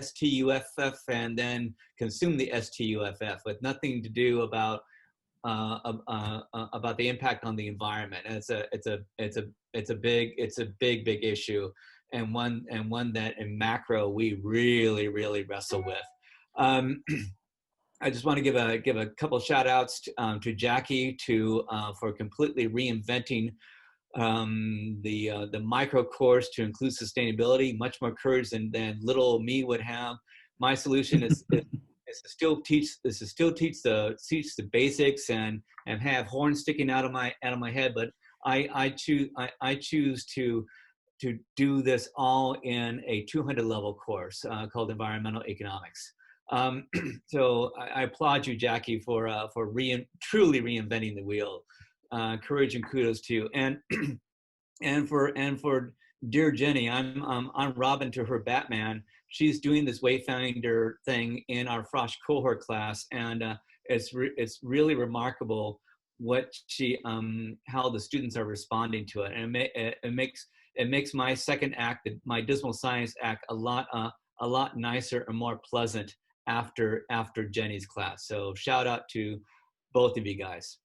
STUFF and then consume the STUFF, with nothing to do about the impact on the environment. And it's a big issue, and one that in macro we really wrestle with. I just want to give a couple shout outs to Jackie for completely reinventing the micro course to include sustainability. Much more courage than little me would have. My solution is to still teach the basics and have horns sticking out of my head, but I choose to do this all in a 200 level course called Environmental Economics. So I applaud you, Jackie, for truly reinventing the wheel. Courage and kudos to you. And for dear Jenny, I'm Robin to her Batman. She's doing this Wayfinder thing in our Frosh cohort class, and it's really remarkable what how the students are responding to it, and it makes my second act, my dismal science act, a lot nicer and more pleasant after Jenny's class. So shout out to both of you guys.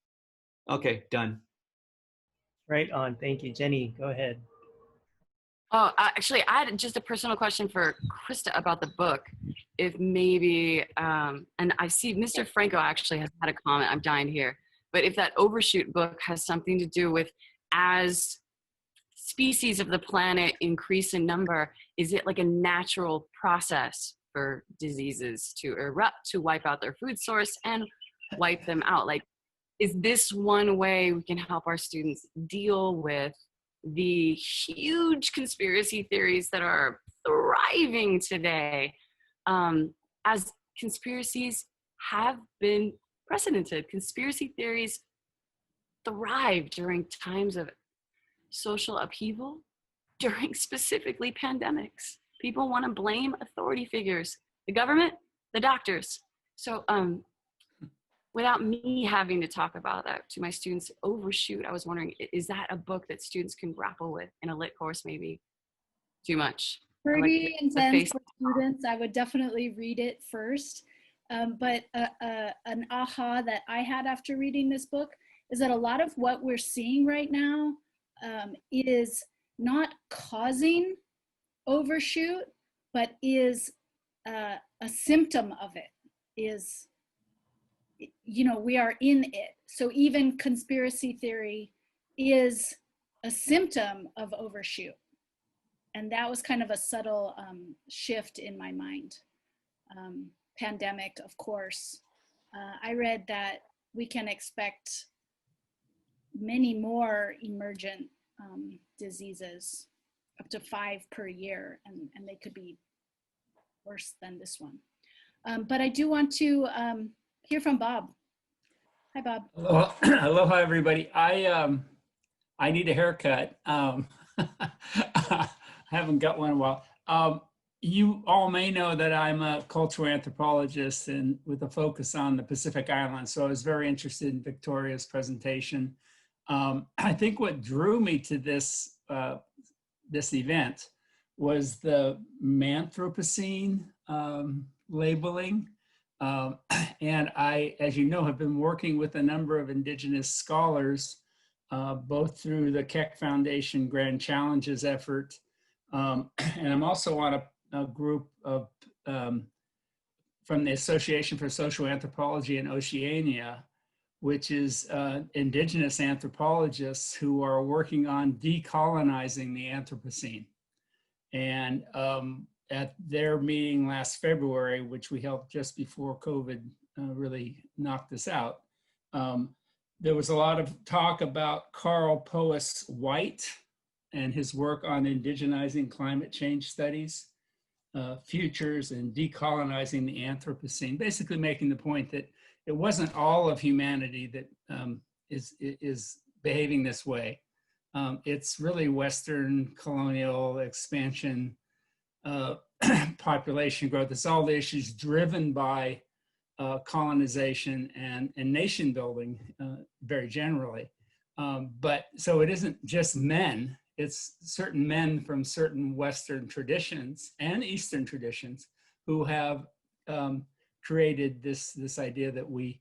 Okay, done. Right on. Thank you. Jenny, go ahead. Oh, actually, I had just a personal question for Krista about the book. If maybe, and I see Mr. Franco actually has had a comment, I'm dying to hear, but if that overshoot book has something to do with, as species of the planet increase in number, is it like a natural process for diseases to erupt, to wipe out their food source and wipe them out? Like, is this one way we can help our students deal with the huge conspiracy theories that are thriving today, as conspiracies have been precedented? Conspiracy theories thrive during times of social upheaval, during specifically pandemics. People want to blame authority figures, the government, the doctors. So without me having to talk about that to my students, overshoot, I was wondering, is that a book that students can grapple with in a lit course? Maybe too much. Pretty intense for students. I would definitely read it first. But an aha that I had after reading this book is that a lot of what we're seeing right now is not causing overshoot, but is a symptom of it. Is, you know, we are in it. So even conspiracy theory is a symptom of overshoot. And that was kind of a subtle shift in my mind. Pandemic, of course. I read that we can expect many more emergent diseases, up to 5 per year, and they could be worse than this one. But I do want to hear from Bob. Hi, Bob. Aloha, aloha everybody. I need a haircut. I haven't got one in a while. You all may know that I'm a cultural anthropologist and with a focus on the Pacific Islands. So I was very interested in Victoria's presentation. I think what drew me to this, this event was the Anthropocene labeling. And I, as you know, have been working with a number of Indigenous scholars, both through the Keck Foundation Grand Challenges effort. And I'm also on a group of, from the Association for Social Anthropology in Oceania, which is Indigenous anthropologists who are working on decolonizing the Anthropocene. And at their meeting last February, which we held just before COVID really knocked us out, there was a lot of talk about Carl Poas White and his work on indigenizing climate change studies, futures, and decolonizing the Anthropocene, basically making the point that it wasn't all of humanity that is behaving this way. It's really Western colonial expansion, population growth. It's all the issues driven by colonization and nation building very generally. But so it isn't just men, it's certain men from certain Western traditions and Eastern traditions who have created this idea that we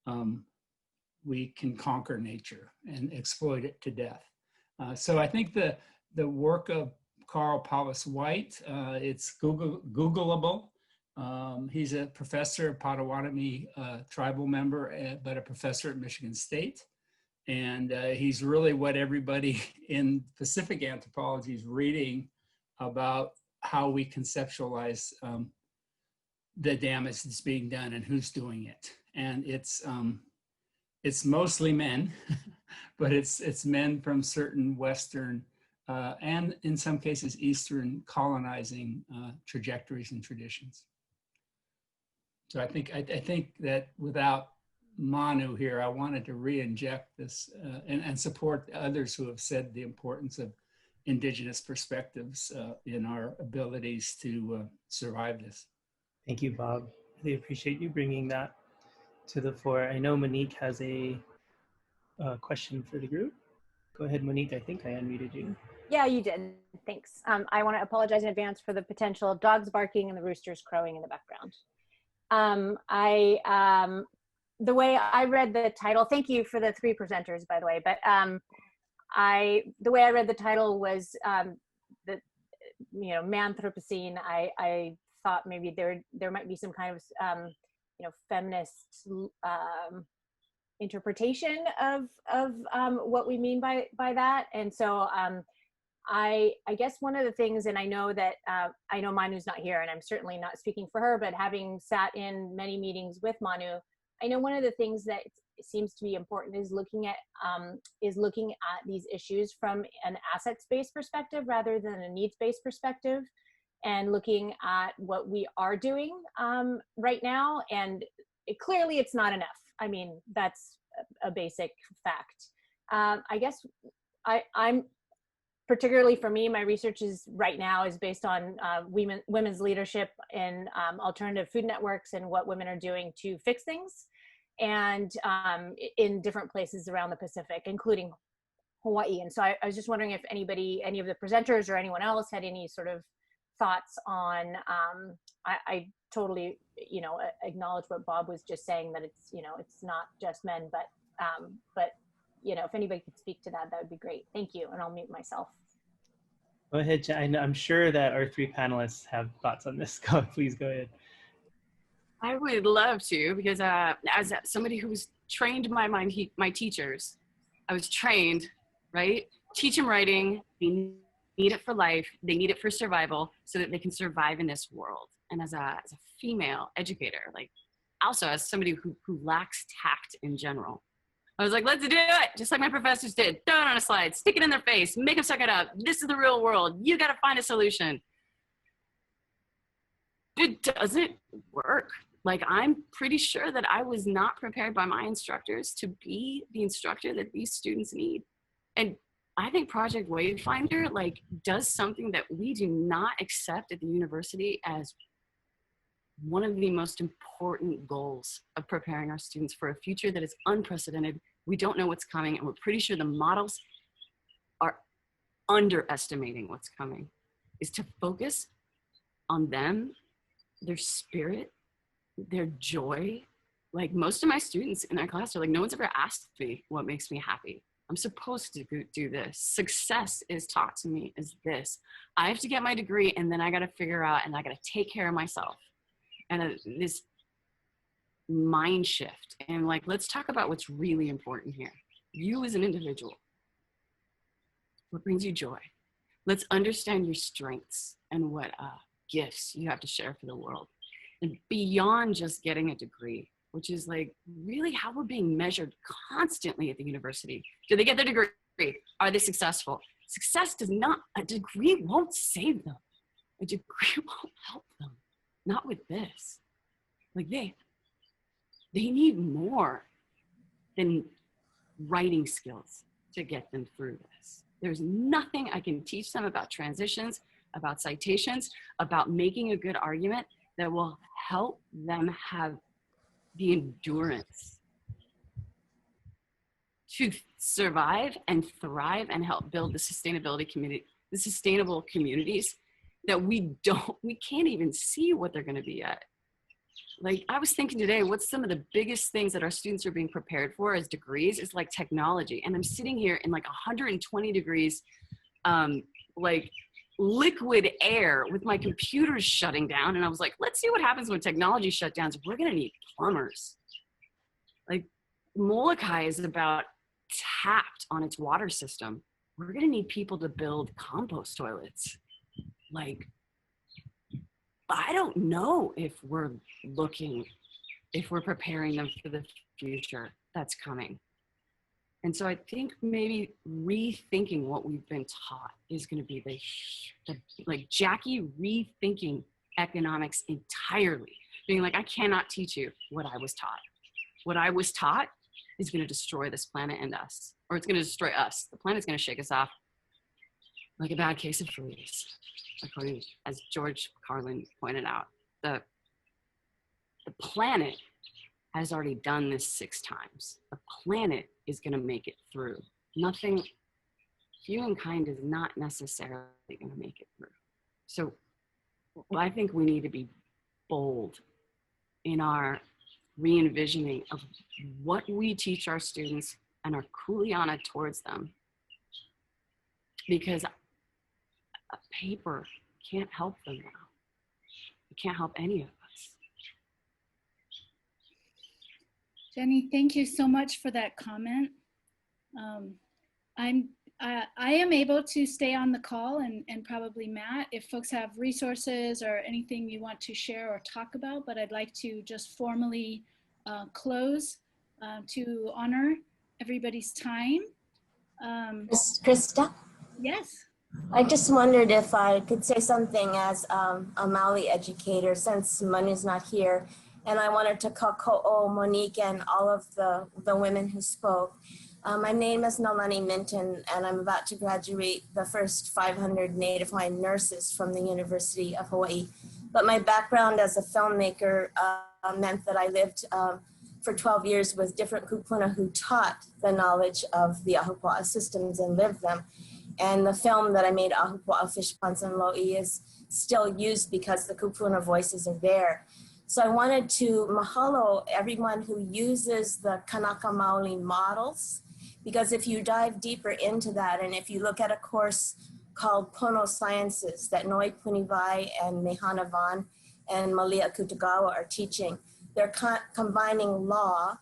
can conquer nature and exploit it to death. So I think the work of Carl Poas White, it's Googleable. He's a professor, a Potawatomi tribal member, but a professor at Michigan State. And he's really what everybody in Pacific anthropology is reading about how we conceptualize the damage that's being done and who's doing it. And it's mostly men, but it's men from certain Western and in some cases Eastern colonizing trajectories and traditions. So I think that without Manu here, I wanted to re-inject this and support others who have said the importance of Indigenous perspectives in our abilities to survive this. Thank you, Bob. Really appreciate you bringing that to the fore. I know Monique has a question for the group. Go ahead, Monique. I think I unmuted you. Yeah, you did. Thanks. I want to apologize in advance for the potential dogs barking and the roosters crowing in the background. The way I read the title, thank you for the 3 presenters, by the way, but the way I read the title was the, you know, Anthropocene. I thought maybe there might be some kind of you know, feminist interpretation of what we mean by that. And so I guess one of the things, and I know that I know Manu's not here, and I'm certainly not speaking for her, but having sat in many meetings with Manu, I know one of the things that seems to be important is looking at these issues from an assets-based perspective rather than a needs-based perspective, and looking at what we are doing right now. And clearly it's not enough. I mean, that's a basic fact. I guess I'm particularly for me, my research is right now is based on women's leadership in alternative food networks and what women are doing to fix things, and in different places around the Pacific, including Hawaii. And so I was just wondering if any of the presenters or anyone else had any sort of thoughts on, I totally, you know, acknowledge what Bob was just saying, that it's, you know, it's not just men, but you know, if anybody could speak to that, that would be great. Thank you. And I'll mute myself. Go ahead, I'm sure that our three panelists have thoughts on this. Please go ahead. I would love to, because as somebody who was trained by my teachers, I was trained, right? Teach them writing. They need it for life. They need it for survival so that they can survive in this world. And as a female educator, like also as somebody who lacks tact in general, I was like, let's do it. Just like my professors did. Throw it on a slide, stick it in their face, make them suck it up. This is the real world. You got to find a solution. It doesn't work. Like, I'm pretty sure that I was not prepared by my instructors to be the instructor that these students need. And I think Project Wavefinder like does something that we do not accept at the university as one of the most important goals of preparing our students for a future that is unprecedented. We don't know what's coming, and we're pretty sure the models are underestimating what's coming, is to focus on them, their spirit, their joy. Like, most of my students in our class are like, no one's ever asked me what makes me happy. I'm supposed to do this. Success is taught to me as this. I have to get my degree, and then I got to figure out, and I got to take care of myself. And this mind shift. And like, let's talk about what's really important here. You as an individual, what brings you joy? Let's understand your strengths and what gifts you have to share for the world. And beyond just getting a degree, which is like really how we're being measured constantly at the university. Do they get their degree? Are they successful? Success does not, a degree won't save them. A degree won't help them. Not with this. Like they need more than writing skills to get them through this. There's nothing I can teach them about transitions, about citations, about making a good argument that will help them have the endurance to survive and thrive and help build the sustainability community, the sustainable communities that we can't even see what they're going to be at. Like, I was thinking today, what's some of the biggest things that our students are being prepared for as degrees is like technology. And I'm sitting here in like 120 degrees, like liquid air with my computers shutting down. And I was like, let's see what happens when technology shut down. We're going to need plumbers. Like, Molokai is about tapped on its water system. We're going to need people to build compost toilets. Like, I don't know if we're preparing them for the future that's coming. And so I think maybe rethinking what we've been taught is going to be the like Jackie rethinking economics entirely, being like, I cannot teach you what I was taught. What I was taught is going to destroy this planet and us, or it's going to destroy us. The planet's going to shake us off like a bad case of fleas, according, as George Carlin pointed out. The planet has already done this 6 times. The planet is going to make it through. Nothing, humankind is not necessarily going to make it through. So I think we need to be bold in our re-envisioning of what we teach our students and our kuleana towards them. Because a paper can't help them now. It can't help any of us. Jenny, thank you so much for that comment. I am able to stay on the call, and probably Matt, if folks have resources or anything you want to share or talk about, but I'd like to just formally close to honor everybody's time. Krista? Yes. I just wondered if I could say something as a Maui educator, since Manu's not here. And I wanted to ko'o Monique and all of the women who spoke. My name is Manulani Minton, and I'm about to graduate the first 500 Native Hawaiian nurses from the University of Hawaii. But my background as a filmmaker meant that I lived for 12 years with different kupuna who taught the knowledge of the ahupua'a systems and lived them. And the film that I made, Ahupua'a Fish Ponds and Lo'i, is still used because the kupuna voices are there. So I wanted to mahalo everyone who uses the Kanaka Maoli models, because if you dive deeper into that, and if you look at a course called Pono Sciences that Noi Punivai and Mehana Van and Malia Kutagawa are teaching, they're combining law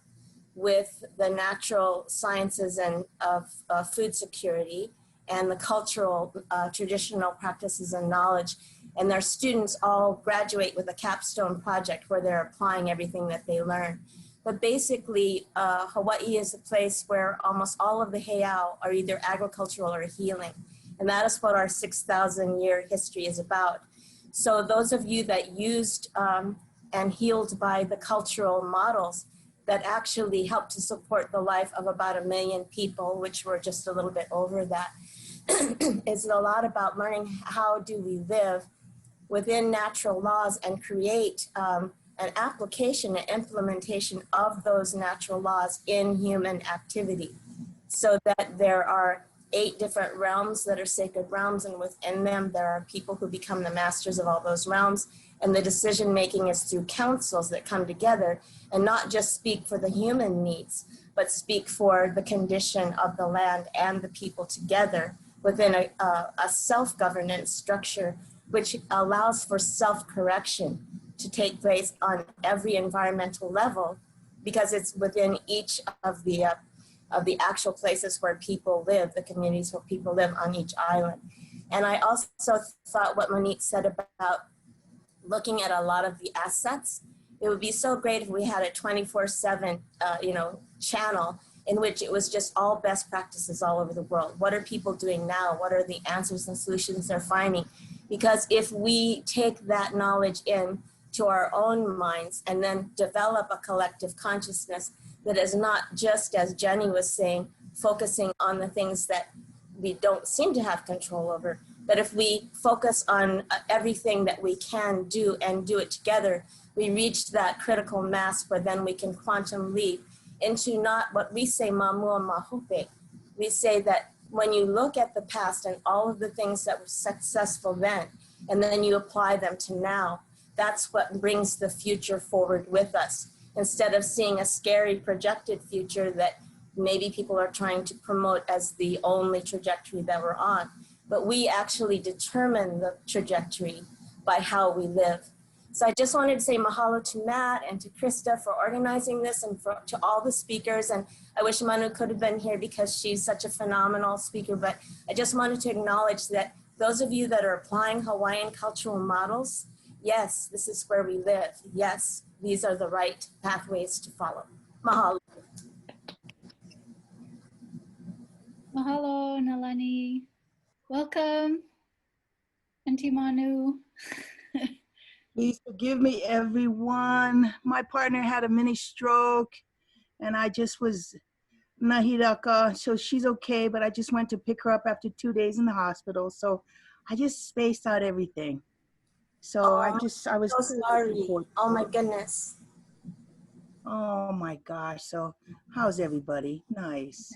with the natural sciences and of food security and the cultural traditional practices and knowledge. And their students all graduate with a capstone project where they're applying everything that they learn. But basically, Hawaii is a place where almost all of the heiau are either agricultural or healing. And that is what our 6,000-year history is about. So those of you that used and healed by the cultural models that actually helped to support the life of about 1 million people, which were just a little bit over that, is a lot about learning how do we live within natural laws and create an application and implementation of those natural laws in human activity, so that there are 8 different realms that are sacred realms, and within them there are people who become the masters of all those realms, and the decision making is through councils that come together and not just speak for the human needs, but speak for the condition of the land and the people together within a self-governance structure, which allows for self-correction to take place on every environmental level, because it's within each of the actual places where people live, the communities where people live on each island. And I also thought what Monique said about looking at a lot of the assets, it would be so great if we had a 24/7 channel in which it was just all best practices all over the world. What are people doing now? What are the answers and solutions they're finding? Because if we take that knowledge in to our own minds and then develop a collective consciousness that is not just, as Jenny was saying, focusing on the things that we don't seem to have control over, but if we focus on everything that we can do and do it together, we reach that critical mass where then we can quantum leap into not what we say mamua mahope. We say that when you look at the past and all of the things that were successful then, and then you apply them to now, that's what brings the future forward with us. Instead of seeing a scary projected future that maybe people are trying to promote as the only trajectory that we're on. But we actually determine the trajectory by how we live. So I just wanted to say mahalo to Matt and to Krista for organizing this, and to all the speakers. And I wish Manu could have been here because she's such a phenomenal speaker, but I just wanted to acknowledge that those of you that are applying Hawaiian cultural models, yes, this is where we live. Yes, these are the right pathways to follow. Mahalo. Mahalo, Nalani. Welcome, Auntie Manu. Please forgive me, everyone. My partner had a mini stroke and I just was nahiraka, so she's okay, but I just went to pick her up after 2 days in the hospital. So I just spaced out everything. So I was so sorry. Oh my goodness. Oh my gosh. So how's everybody? Nice.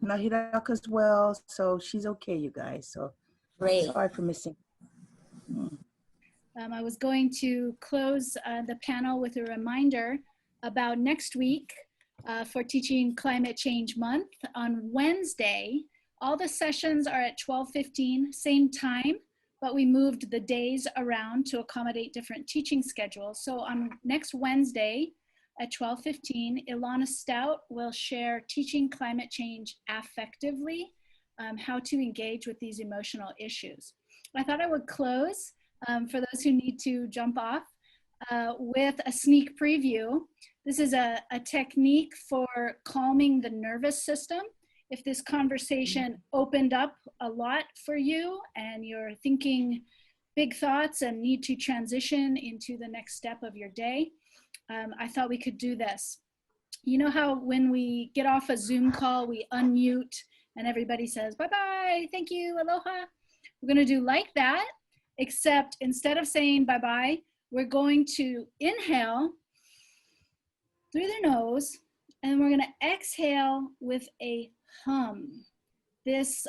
Nahiraka's well, so she's okay, you guys. So great. Sorry for missing. I was going to close the panel with a reminder about next week for Teaching Climate Change Month. On Wednesday, all the sessions are at 12:15, same time, but we moved the days around to accommodate different teaching schedules. So on next Wednesday at 12:15, Ilana Stout will share Teaching Climate Change Affectively, how to engage with these emotional issues. I thought I would close for those who need to jump off with a sneak preview. This is a technique for calming the nervous system. If this conversation opened up a lot for you and you're thinking big thoughts and need to transition into the next step of your day, I thought we could do this. You know how when we get off a Zoom call, we unmute and everybody says, bye-bye, thank you, aloha. We're gonna do like that, except instead of saying bye-bye, we're going to inhale through the nose, and we're gonna exhale with a hum. This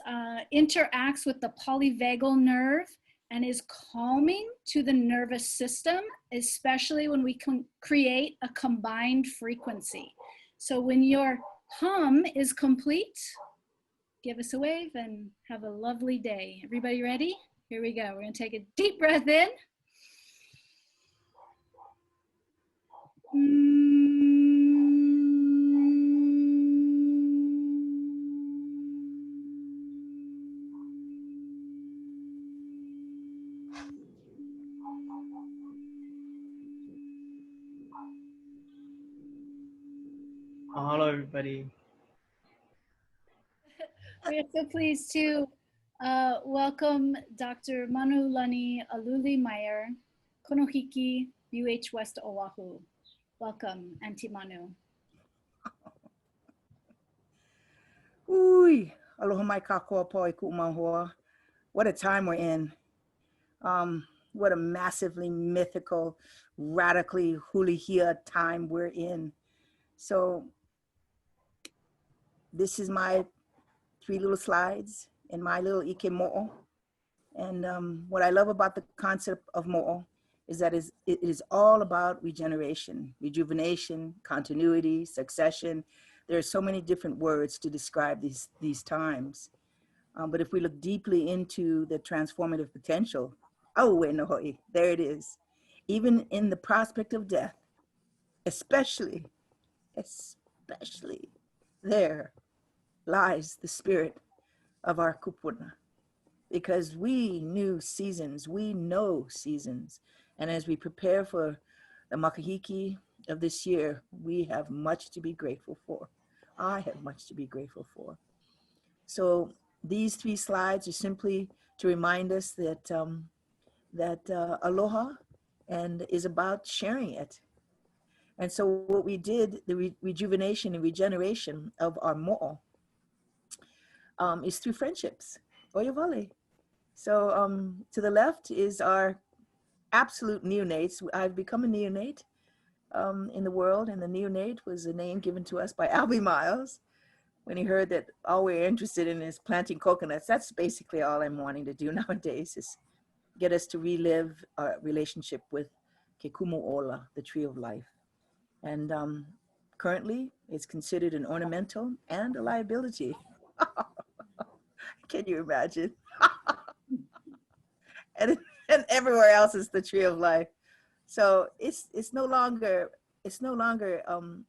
interacts with the polyvagal nerve and is calming to the nervous system, especially when we can create a combined frequency. So when your hum is complete, give us a wave and have a lovely day. Everybody ready? Here we go. We're gonna take a deep breath in. Hello, everybody. We are so pleased to welcome Dr. Manulani Aluli Meyer, Konohiki, UH West Oʻahu. Welcome, Auntie Manu. Ui, aloha mai kākoa po e kuʻumāhua. What a time we're in. What a massively mythical, radically hulihia time we're in. So this is my 3 little slides in my little ike mo'o. And what I love about the concept of mo'o is that it is all about regeneration, rejuvenation, continuity, succession. There are so many different words to describe these times. But if we look deeply into the transformative potential, oh, wait, no, there it is. Even in the prospect of death, especially there lies the spirit of our kupuna. Because we knew seasons, we know seasons. And as we prepare for the makahiki of this year, we have much to be grateful for. I have much to be grateful for. So these 3 slides are simply to remind us that, aloha and is about sharing it. And so what we did, the rejuvenation and regeneration of our mo'o is through friendships. Oyavale. So to the left is our absolute neonates. I've become a neonate in the world, and the neonate was a name given to us by Albie Miles when he heard that all we're interested in is planting coconuts. That's basically all I'm wanting to do nowadays, is get us to relive our relationship with Ke Kumuʻola, the tree of life. And currently it's considered an ornamental and a liability. Can you imagine? and everywhere else is the tree of life. So it's no longer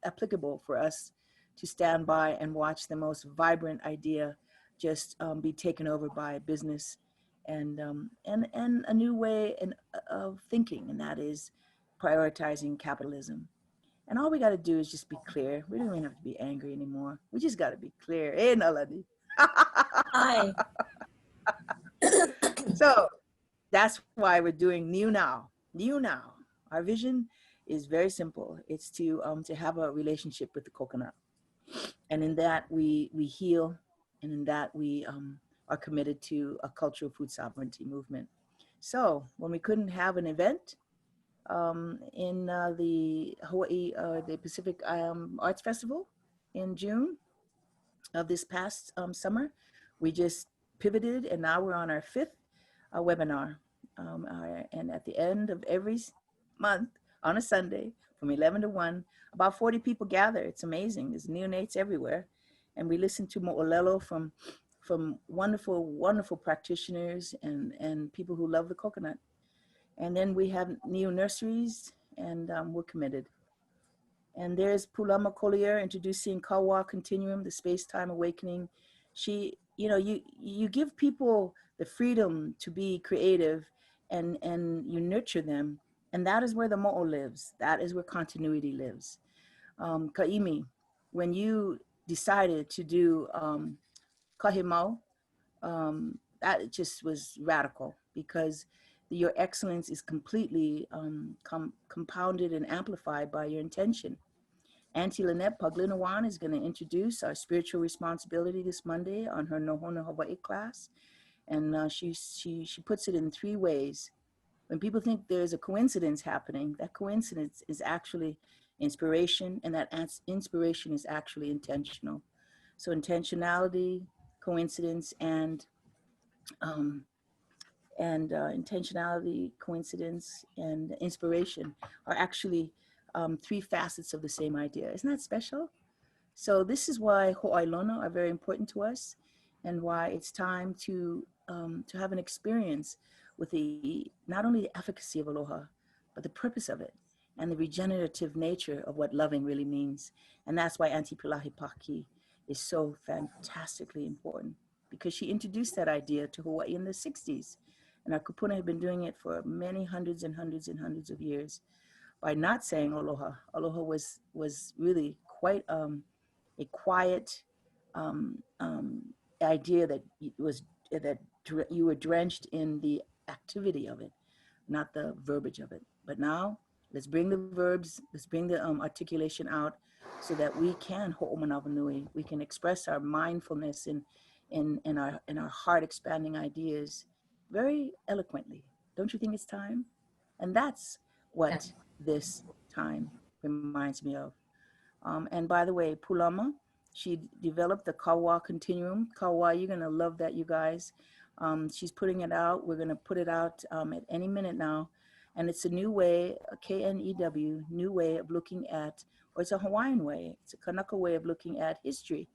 applicable for us to stand by and watch the most vibrant idea just be taken over by business and a new way of thinking, and that is prioritizing capitalism. And all we got to do is just be clear. We don't even have to be angry anymore. We just got to be clear. Hey, Nalani. Hi. So that's why we're doing New Now. New Now. Our vision is very simple. It's to have a relationship with the coconut. And in that we heal, and in that we are committed to a cultural food sovereignty movement. So when we couldn't have an event in the Hawaii, the Pacific Arts Festival in June of this past summer, we just pivoted, and now we're on our 5th webinar. And at the end of every month on a Sunday from 11 to 1, about 40 people gather. It's amazing. There's neonates everywhere. And we listen to mo'olelo from wonderful, wonderful practitioners and people who love the coconut. And then we have neo nurseries, and we're committed. And there's Pulama Collier introducing Kawa Continuum, the space-time awakening. She, you give people the freedom to be creative, and you nurture them. And that is where the mo'o lives. That is where continuity lives. Ka'imi, when you decided to do kahimau, that just was radical, because your excellence is completely compounded and amplified by your intention. Auntie Lynette Paglinawan is going to introduce our spiritual responsibility this Monday on her Nohona Hawaii class. And she puts it in 3 ways. When people think there's a coincidence happening, that coincidence is actually inspiration, and that inspiration is actually intentional. So intentionality, coincidence, and intentionality, coincidence, and inspiration are actually three facets of the same idea. Isn't that special? So this is why ho'ailona are very important to us, and why it's time to have an experience with not only the efficacy of aloha, but the purpose of it, and the regenerative nature of what loving really means. And that's why Auntie Pilahi Paki is so fantastically important, because she introduced that idea to Hawaii in the 60s. And our kupuna have been doing it for many hundreds and hundreds and hundreds of years by not saying aloha. Aloha was really quite a quiet idea that you were drenched in the activity of it, not the verbiage of it. But now, let's bring the verbs, let's bring the articulation out so that we can ho'omanawanui, we can express our mindfulness in our heart expanding ideas very eloquently. Don't you think it's time? And that's what this time reminds me of. And by the way, Pulama, she developed the Kawa Continuum. Kawa, you're gonna love that, you guys. She's putting it out. We're gonna put it out at any minute now. And it's a new way, a KNEW, new way of looking at, or it's a Hawaiian way, it's a Kanaka way of looking at history.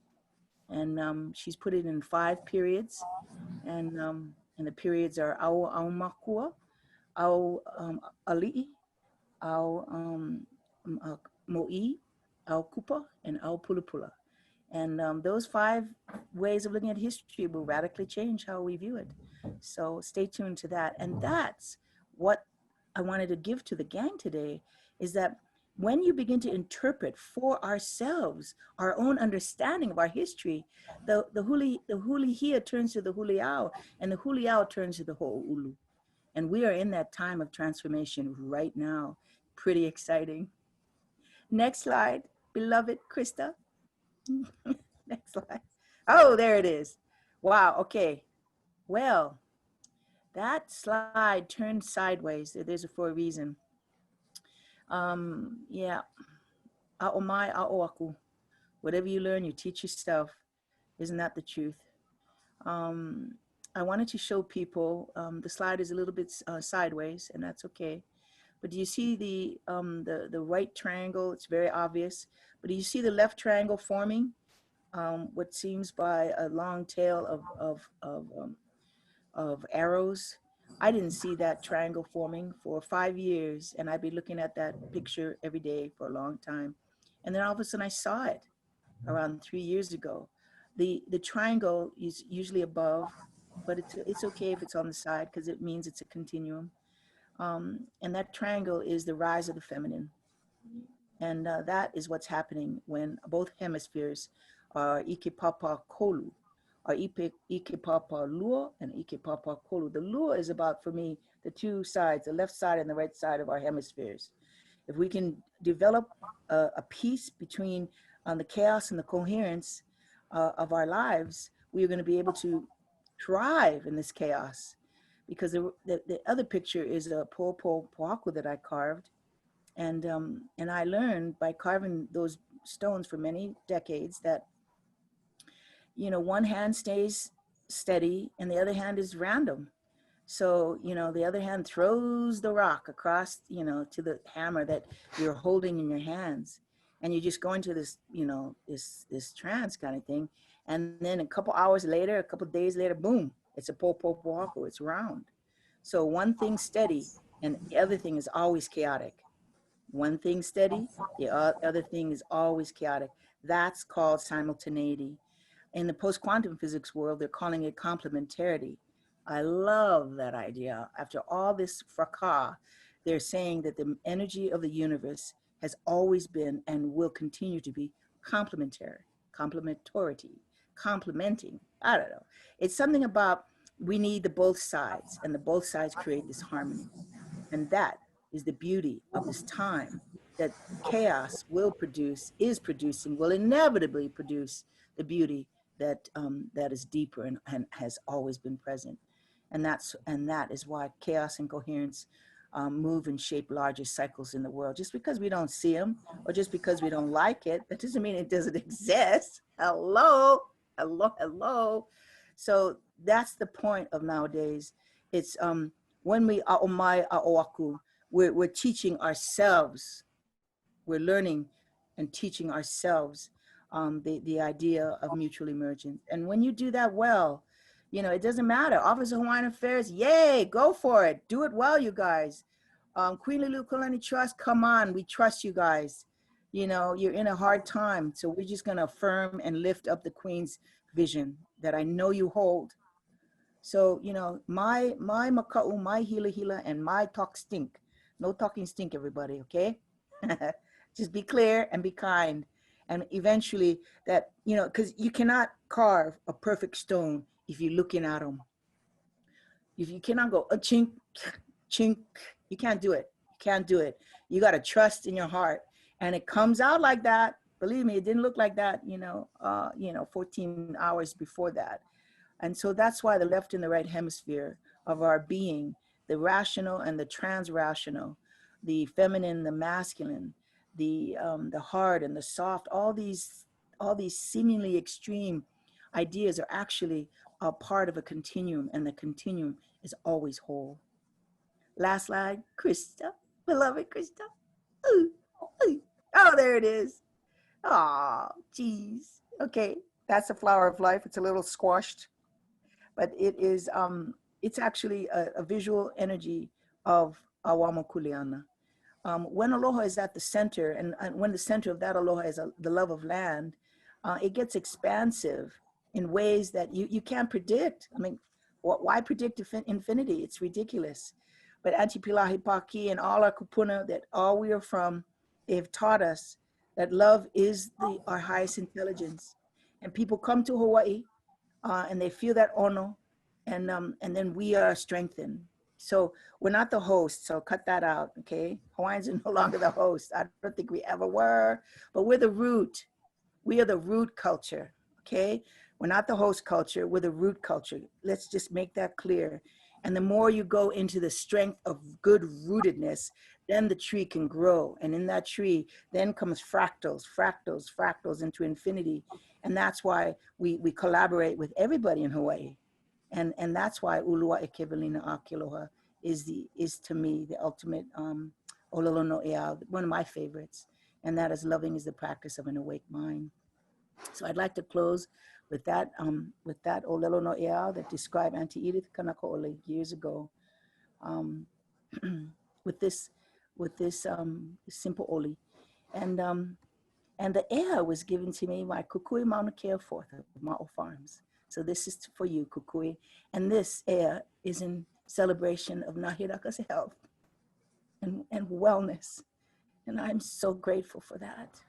And she's put it in 5 periods. And the periods are Au Makua, Au Ali'i, Au Mo'i, Au Kupa, and Au Pulupula. And those 5 ways of looking at history will radically change how we view it. So stay tuned to that. And that's what I wanted to give to the gang today, is that when you begin to interpret for ourselves our own understanding of our history, the hulihia turns to the huliao, and the huliao turns to the ho'oulu. And we are in that time of transformation right now. Pretty exciting. Next slide, beloved Krista. Next slide. Oh, there it is. Wow, okay. Well, that slide turned sideways. There's for a reason. Yeah. A'omai, a'oaku. Whatever you learn, you teach yourself. Isn't that the truth? I wanted to show people, the slide is a little bit sideways, and that's okay. But do you see the right triangle? It's very obvious. But do you see the left triangle forming? What seems by a long tail of arrows. I didn't see that triangle forming for 5 years, and I'd be looking at that picture every day for a long time. And then all of a sudden I saw it around 3 years ago. The triangle is usually above, but it's okay if it's on the side, because it means it's a continuum. And that triangle is the rise of the feminine. And that is what's happening when both hemispheres are ikepapa kolu, are ikepapa lua and ikepapa kolu. The lua is about, for me, the 2 sides, the left side and the right side of our hemispheres. If we can develop a peace between the chaos and the coherence of our lives, we are going to be able to thrive in this chaos. Because the other picture is a po'opo pohaku that I carved. And I learned by carving those stones for many decades that, you know, one hand stays steady and the other hand is random. So, you know, the other hand throws the rock across, you know, to the hammer that you're holding in your hands. And you just go into this, you know, this trance kind of thing. And then a couple hours later, a couple days later, boom, it's a po'opo pohaku, it's round. So one thing steady and the other thing is always chaotic. One thing steady, the other thing is always chaotic. That's called simultaneity. In the post-quantum physics world, they're calling it complementarity. I love that idea. After all this fracas, they're saying that the energy of the universe has always been and will continue to be complementary, complementarity, complementing. I don't know. It's something about we need the both sides, and the both sides create this harmony. And that is the beauty of this time, that chaos will produce, is producing, will inevitably produce the beauty that that is deeper and has always been present. And that is why chaos and coherence move and shape larger cycles in the world. Just because we don't see them, or just because we don't like it, that doesn't mean it doesn't exist. Hello, Hello, hello. So that's the point of nowadays. It's when we are omai a oaku, we're teaching ourselves. We're learning and teaching ourselves the idea of mutual emergence. And when you do that well, you know, it doesn't matter. Office of Hawaiian Affairs, yay, go for it. Do it well, you guys. Queen Lulu Kalani Trust, come on, we trust you guys. You know, you're in a hard time. So we're just gonna affirm and lift up the Queen's vision that I know you hold. So, you know, my maka'u, my hila hila, and my talk stink. No talking stink, everybody, okay? Just be clear and be kind. And eventually that, you know, because you cannot carve a perfect stone if you're looking at them. If you cannot go a chink, chink, you can't do it. You can't do it. You got to trust in your heart. And it comes out like that. Believe me, it didn't look like that, 14 hours before that. And so that's why the left and the right hemisphere of our being, the rational and the trans-rational, the feminine, the masculine, the hard and the soft, all these seemingly extreme ideas are actually a part of a continuum, and the continuum is always whole. Last slide, Krista, beloved Krista. Ooh, ooh. Oh, there it is. Oh, geez. Okay, that's the flower of life. It's a little squashed, but it is, it's actually a visual energy of Awama Kuleana. When aloha is at the center, and when the center of that aloha is the love of land, it gets expansive in ways that you can't predict. I mean, why predict infinity? It's ridiculous. But Auntie Pilahi Paki and all our kupuna, that all we are from, they've taught us that love is our highest intelligence. And people come to Hawaii and they feel that ono, and then we are strengthened. So we're not the host, so cut that out, okay? Hawaiians are no longer the host. I don't think we ever were, but we're the root. We are the root culture, okay? We're not the host culture, we're the root culture. Let's just make that clear. And the more you go into the strength of good rootedness, then the tree can grow. And in that tree, then comes fractals, fractals, fractals into infinity. And that's why we collaborate with everybody in Hawaii. And that's why Ulua Ekevelina Akiloha is to me the ultimate Olelo no Ea, one of my favorites. And that is loving is the practice of an awake mind. So I'd like to close with that Olelo no Ea that described Auntie Edith Kanakaʻole years ago, with this simple oli. And the Ea was given to me by Kukui Mauna Kea Fourth of Ma'o Farms. So this is for you, Kukui. And this Ea is in celebration of Nahiraka's health and wellness. And I'm so grateful for that.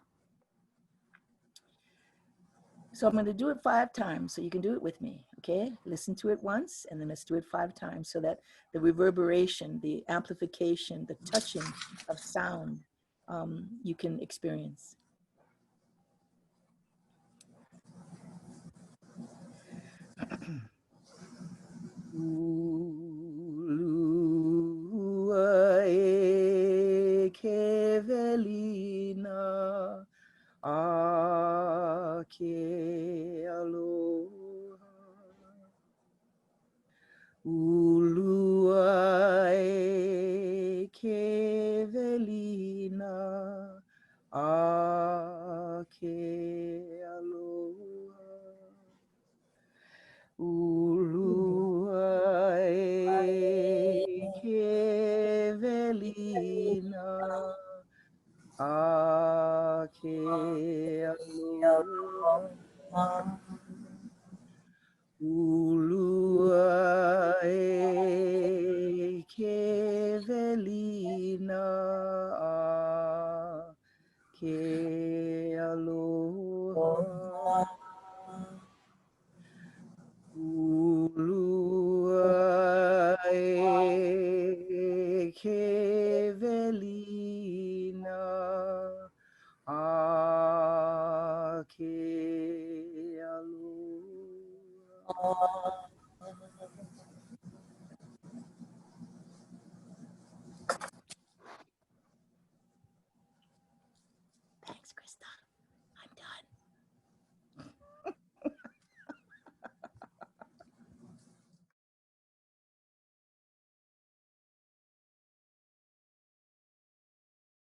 So I'm going to do it 5 times so you can do it with me, okay? Listen to it once and then let's do it 5 times so that the reverberation, the amplification, the touching of sound you can experience. Ulua e kevelina a ke aloha. Ulua e kevelina a ke aloha. Ulua e kevelina a ke aloha. Ulua e kevelina a ke aloha. Ulua e kevelina a ke aloha.